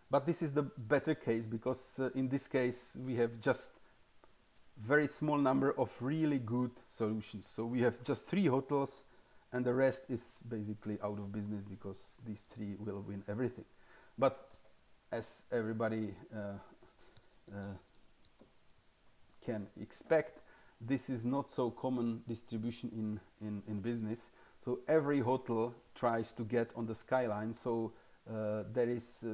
But this is the better case, because in this case we have just very small number of really good solutions. So we have just 3 hotels, and the rest is basically out of business, because these 3 will win everything. But as everybody can expect, this is not so common distribution in business. So every hotel tries to get on the skyline. So there is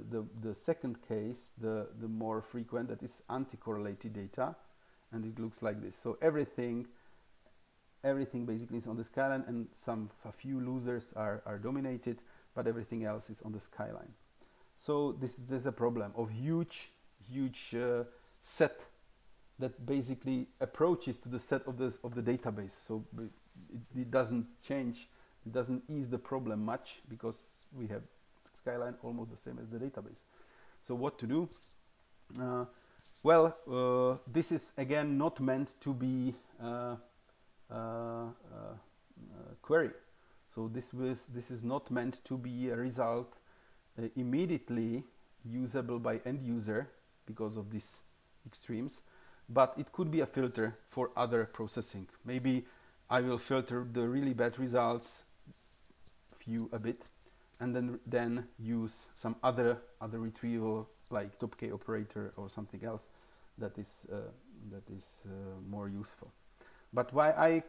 the second case, the more frequent, that is anti-correlated data, and it looks like this. So everything basically is on the skyline, and a few losers are dominated, but everything else is on the skyline. So there's a problem of huge set that basically approaches to the set of the database. So it doesn't change, it doesn't ease the problem much, because we have skyline almost the same as the database. So what to do? This is again not meant to be query. So this is not meant to be a result immediately usable by end user because of these extremes, but it could be a filter for other processing. Maybe I will filter the really bad results a bit, and then use some other retrieval like top K operator or something else that is more useful. But why I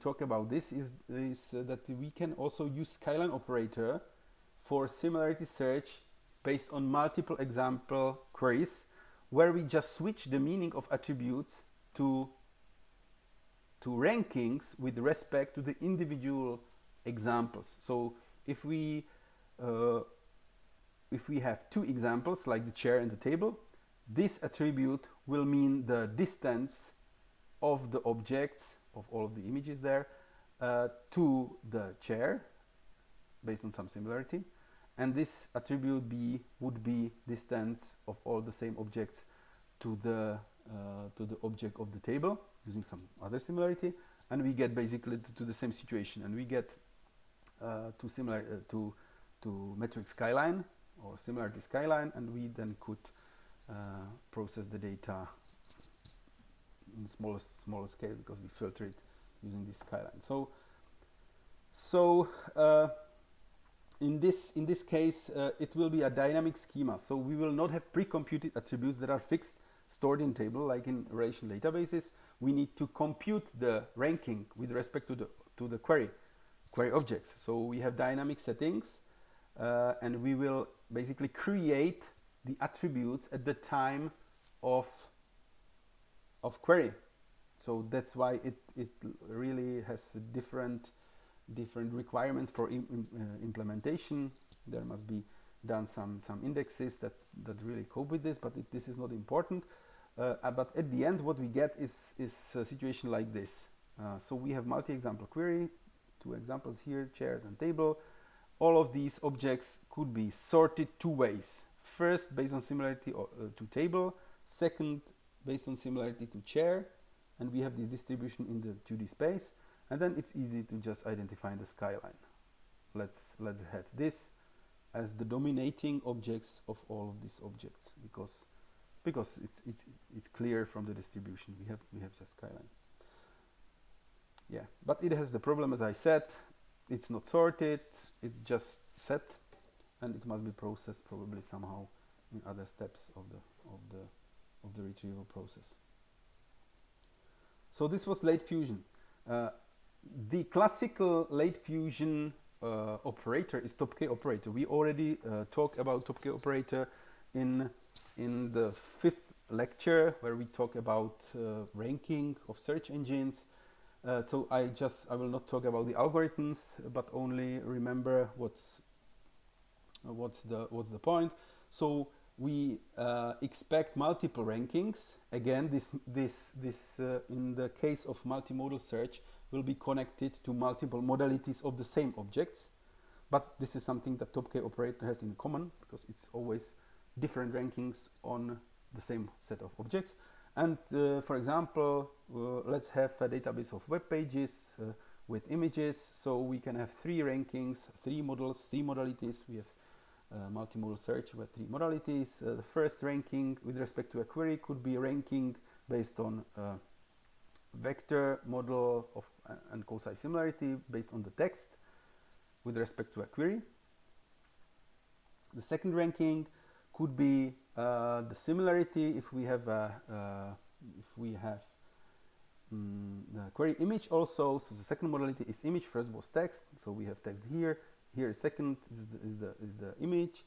talk about this is that we can also use skyline operator for similarity search based on multiple example queries, where we just switch the meaning of attributes to rankings with respect to the individual examples. So if we have two examples like the chair and the table, this attribute will mean the distance of the objects, of all of the images there, to the chair based on some similarity, and this attribute B would be distance of all the same objects to the object of the table using some other similarity, and we get basically to the same situation, and we get to metric skyline or similarity skyline, and we then could process the data in smaller scale because we filter it using this skyline. So in this case, it will be a dynamic schema. So we will not have pre-computed attributes that are fixed, stored in table like in relational databases. We need to compute the ranking with respect to the query objects. So we have dynamic settings, and we will basically create the attributes at the time of query. So that's why it really has different requirements for implementation. There must be done some indexes that really cope with this, but this is not important. But at the end, what we get is a situation like this. So we have multi-example query, two examples here, chairs and table. All of these objects could be sorted two ways. First, based on similarity to table. Second, based on similarity to chair. And we have this distribution in the 2D space. And then it's easy to just identify the skyline. Let's have this as the dominating objects of all of these objects, because it's clear from the distribution. We have just skyline. Yeah, but it has the problem, as I said, it's not sorted, it's just set, and it must be processed probably somehow in other steps of the retrieval process. So this was late fusion. The classical late fusion operator is top K operator. We already talked about top K operator in the 5th lecture, where we talk about ranking of search engines. So I will not talk about the algorithms, but only remember what's the point. So we expect multiple rankings. Again, this in the case of multimodal search will be connected to multiple modalities of the same objects. But this is something that top K operator has in common, because it's always different rankings on the same set of objects. And for example, let's have a database of web pages with images. So we can have 3 rankings, 3 models, 3 modalities. We have multimodal search with 3 modalities. The first ranking with respect to a query could be ranking based on vector model of and quasi similarity based on the text with respect to a query. The second ranking could be the similarity if we have the query image also. So the second modality is image. First was text, so we have text here. Here is second is the image.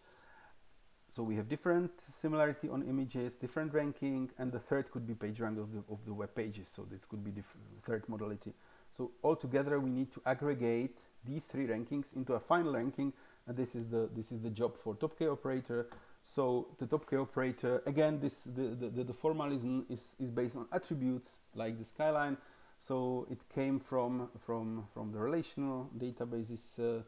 So we have different similarity on images, different ranking, and the third could be page rank of the web pages. So this could be the third modality. So altogether we need to aggregate these three rankings into a final ranking, and this is the job for top K operator. So the top K operator, again, the formalism is based on attributes like the skyline. So it came from the relational databases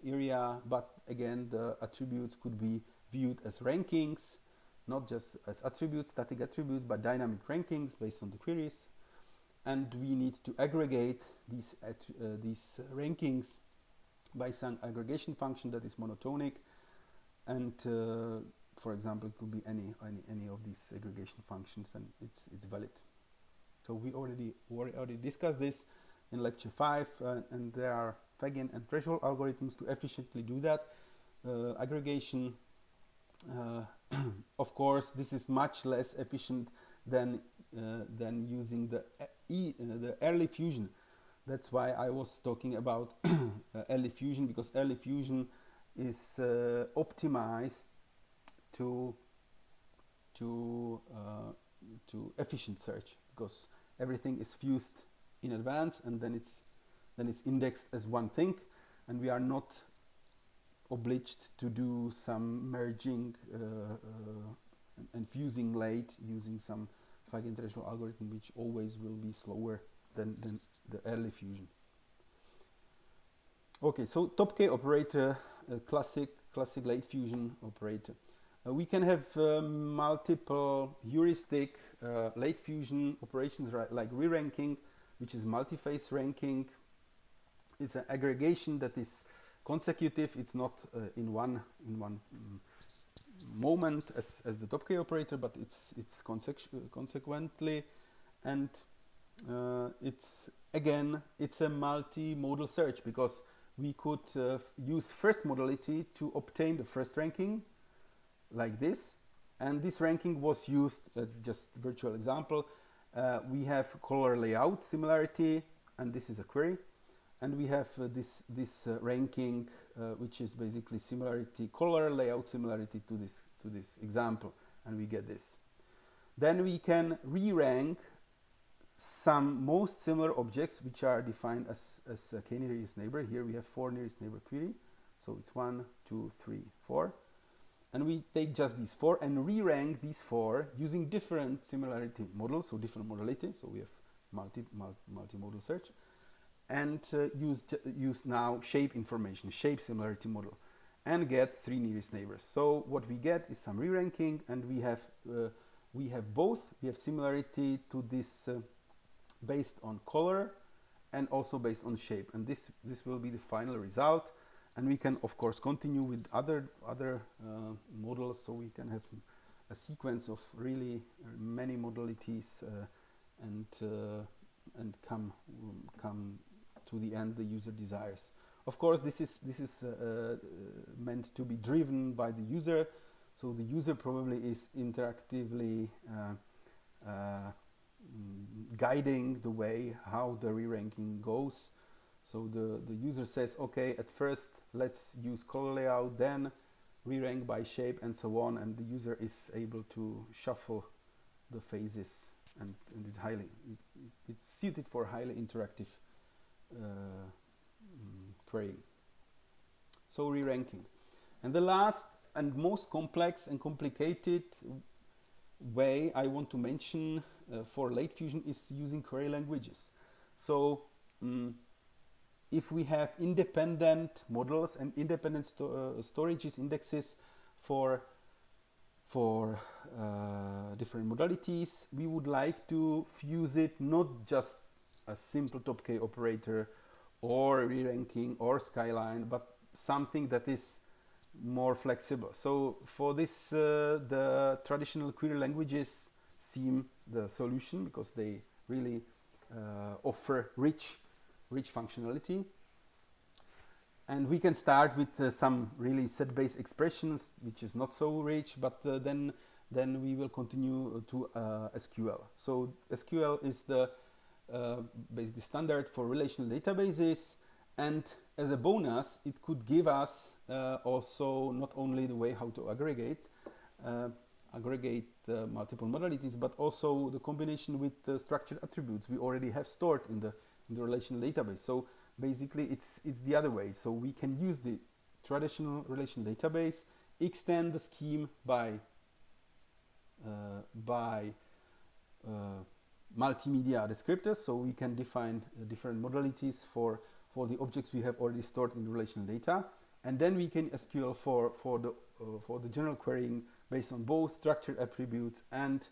area, but again the attributes could be viewed as rankings, not just as attributes, static attributes, but dynamic rankings based on the queries. And we need to aggregate these rankings by some aggregation function that is monotonic, and for example it could be any of these aggregation functions, and it's valid. So we already discussed this in lecture 5, and there are Fagan and threshold algorithms to efficiently do that aggregation. Of course, this is much less efficient than using the early fusion. That's why I was talking about early fusion, because early fusion is optimized to efficient search, because everything is fused in advance, and then it's indexed as one thing, and we are not obliged to do some merging and fusing late using some Fagan threshold algorithm, which always will be slower than the early fusion. Okay, so top K operator, classic late fusion operator. We can have multiple heuristic late fusion operations, like re-ranking, which is multi-phase ranking. It's an aggregation that is consecutive. It's not in one moment as the top K operator, but it's consequently, and it's a multi-modal search, because we could use first modality to obtain the first ranking like this, and this ranking was used, that's just virtual example. We have color layout similarity, and this is a query, and we have this ranking which is basically similarity, color layout similarity to this example, and we get this. Then we can re-rank some most similar objects which are defined as a k nearest neighbor. Here we have 4 nearest neighbor query, so it's 1, 2, 3, 4, and we take just these 4 and re-rank these 4 using different similarity models, so different modality. So we have multi-modal search, and use now shape information, shape similarity model, and get 3 nearest neighbors. So what we get is some re-ranking, and we have both. We have similarity to this based on color and also based on shape, and this will be the final result. And we can of course continue with other models, so we can have a sequence of really many modalities and come to the end the user desires. Of course, this is meant to be driven by the user, so the user probably is interactively guiding the way how the re-ranking goes. So the user says, okay, at first let's use color layout, then re-rank by shape, and so on, and the user is able to shuffle the phases, and it's suited for highly interactive querying. So re-ranking. And the last and most complex and complicated way I want to mention for late fusion is using query languages. So if we have independent models and independent storages, indexes for different modalities, we would like to fuse it not just a simple top K operator or re-ranking or skyline, but something that is more flexible. So for this, the traditional query languages seem the solution, because they really offer rich functionality. And we can start with some really set-based expressions, which is not so rich, but then then we will continue to SQL. So SQL is the basically standard for relational databases, and as a bonus it could give us also not only the way how to aggregate multiple modalities, but also the combination with the structured attributes we already have stored in the relational database. So basically it's the other way. So we can use the traditional relational database, extend the scheme by multimedia descriptors, so we can define different modalities for the objects we have already stored in relational data, and then we can SQL for the general querying based on both structured attributes and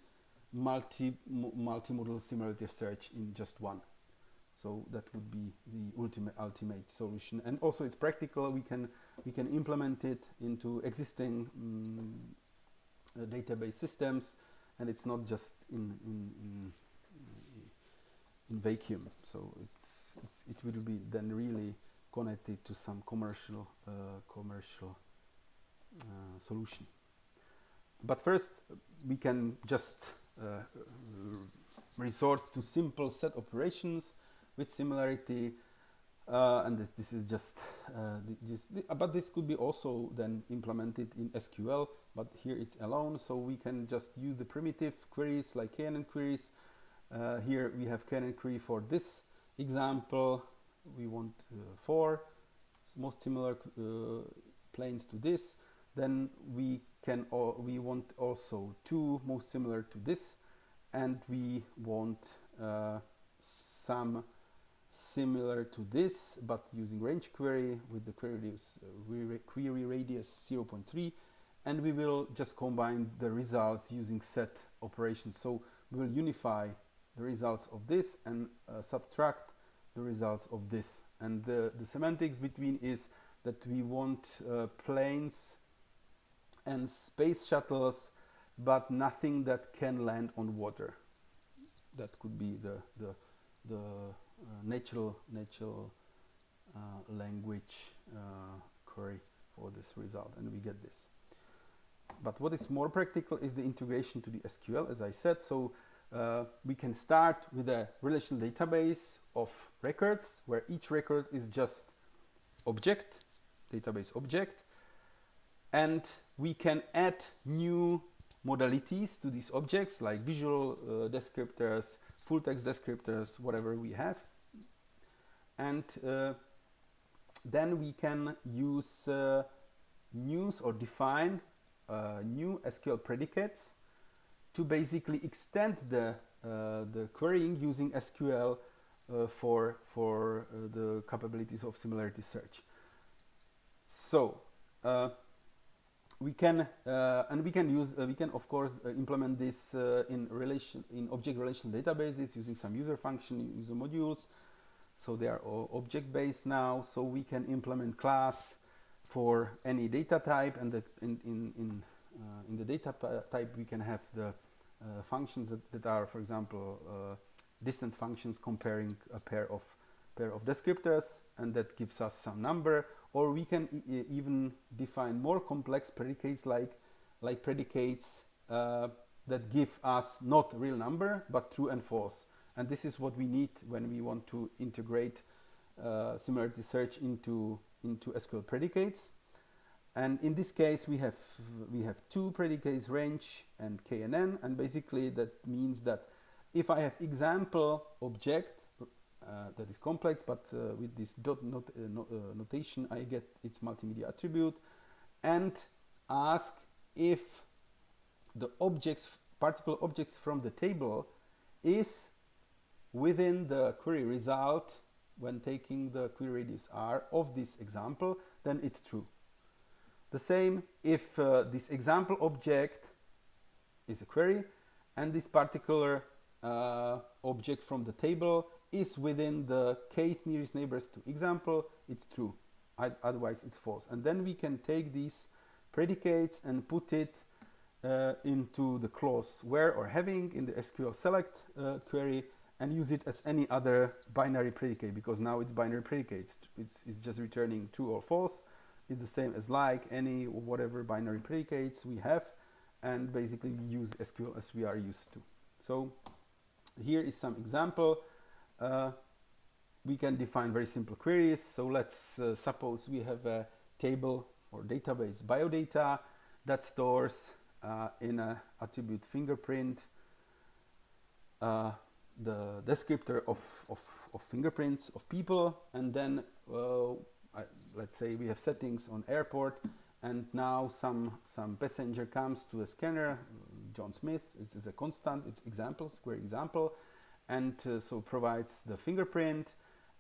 multi-modal similarity search in just one. So that would be the ultimate solution, and also it's practical. We can implement it into existing database systems, and it's not just in vacuum. So it will be then really connected to some commercial solution. But first, we can just resort to simple set operations with similarity, and this is just but this could be also then implemented in SQL, but here it's alone, so we can just use the primitive queries like KNN queries. Here we have KNN query for this example. We want 4 most similar planes to this. Then we want also 2 most similar to this, and we want some similar to this, but using range query with the query radius 0.3, and we will just combine the results using set operations. So we will unify the results of this and subtract the results of this. And the semantics between is that we want planes and space shuttles, but nothing that can land on water. That could be the natural language query for this result, and we get this. But what is more practical is the integration to the SQL, as I said. So we can start with a relational database of records, where each record is just object, database object, and we can add new modalities to these objects like visual descriptors, full text descriptors, whatever we have. And then we can use define new SQL predicates to basically extend the querying using SQL for the capabilities of similarity search. So we can of course implement this in object relational databases using some user function, user modules. So they are all object based now. So we can implement class for any data type, and in the data type we can have the functions that are, for example, distance functions comparing a pair of descriptors, and that gives us some number. Or we can even define more complex predicates like predicates that give us not real number but true and false. And this is what we need when we want to integrate similarity search into SQL predicates. And in this case we have 2 predicates, range and KNN, and basically that means that if I have example object that is complex, but with this notation I get its multimedia attribute, and ask if the particular objects from the table is within the query result when taking the query radius r of this example, then it's true. The same if this example object is a query and this particular object from the table is within the kth nearest neighbors to example, it's true. Otherwise it's false. And then we can take these predicates and put it into the clause where or having in the SQL select query, and use it as any other binary predicate, because now it's binary predicates. It's just returning true or false. It's the same as like any or whatever binary predicates we have, and basically use SQL as we are used to. So here is some example. We can define very simple queries. So let's suppose we have a table or database biodata that stores in an attribute fingerprint the descriptor of fingerprints of people, and then let's say we have settings on airport, and now some passenger comes to a scanner, John Smith, this is a constant, it's example, square example, and so provides the fingerprint,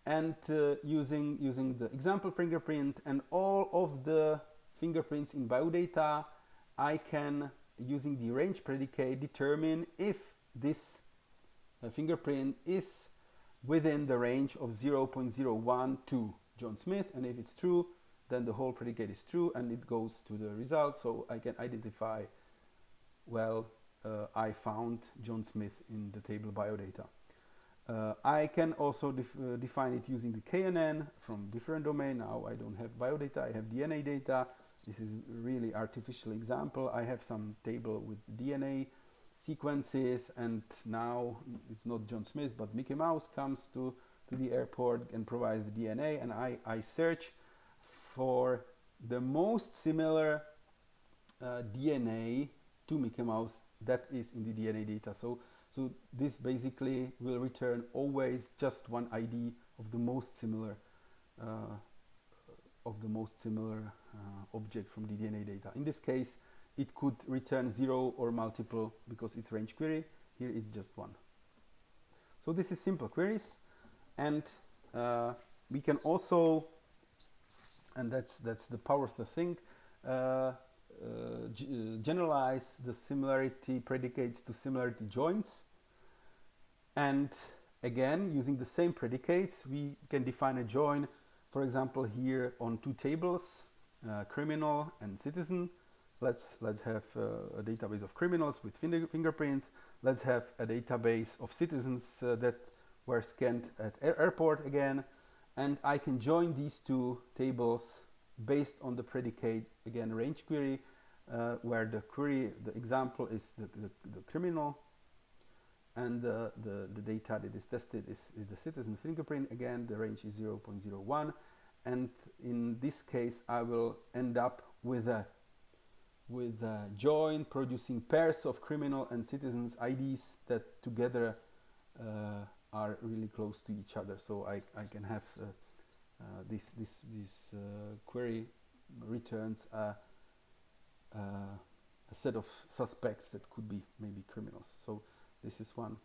and using the example fingerprint and all of the fingerprints in biodata, I can, using the range predicate, determine if this fingerprint is within the range of 0.01 to John Smith, and if it's true, then the whole predicate is true and it goes to the result, so I can identify, well, I found John Smith in the table biodata. I can also define it using the KNN from different domain. Now I don't have biodata, I have DNA data. This is really artificial example. I have some table with DNA sequences, and now it's not John Smith but Mickey Mouse comes to the airport and provides the DNA, and I search for the most similar DNA to Mickey Mouse that is in the DNA data. So this basically will return always just one ID of the most similar object from the DNA data. In this case, it could return 0 or multiple because it's range query. Here it's just 1. So this is simple queries, and we can also, and that's the power of the thing, generalize the similarity predicates to similarity joins, and again using the same predicates we can define a join, for example here on two tables, criminal and citizen. Let's have a database of criminals with fingerprints. Let's have a database of citizens that were scanned at airport again, and I can join these two tables based on the predicate, again range query, where the example is the criminal, and the data that is tested is the citizen fingerprint. Again, the range is 0.01, and in this case I will end up with a join producing pairs of criminal and citizens IDs that together are really close to each other. So I can have this query returns a set of suspects that could be maybe criminals. So this is one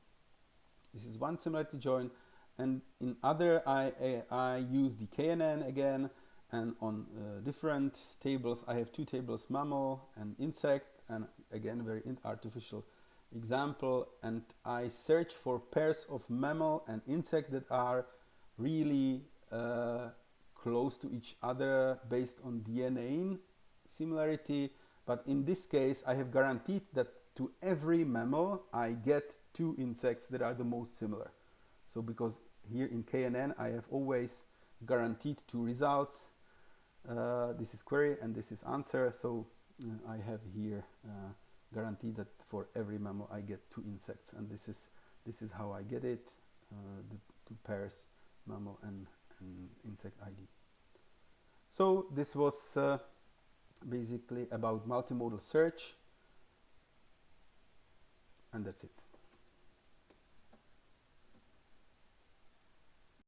similarity join, and in other I use the KNN again, and on different tables I have two tables, mammal and insect, and again very artificial example, and I search for pairs of mammal and insect that are really close to each other based on DNA similarity. But in this case I have guaranteed that to every mammal I get two insects that are the most similar. So because here in KNN I have always guaranteed two results. This is query and this is answer, so I have here guaranteed that for every mammal I get two insects, and this is how I get it, the two pairs, mammal and insect ID. So this was basically about multimodal search, and that's it.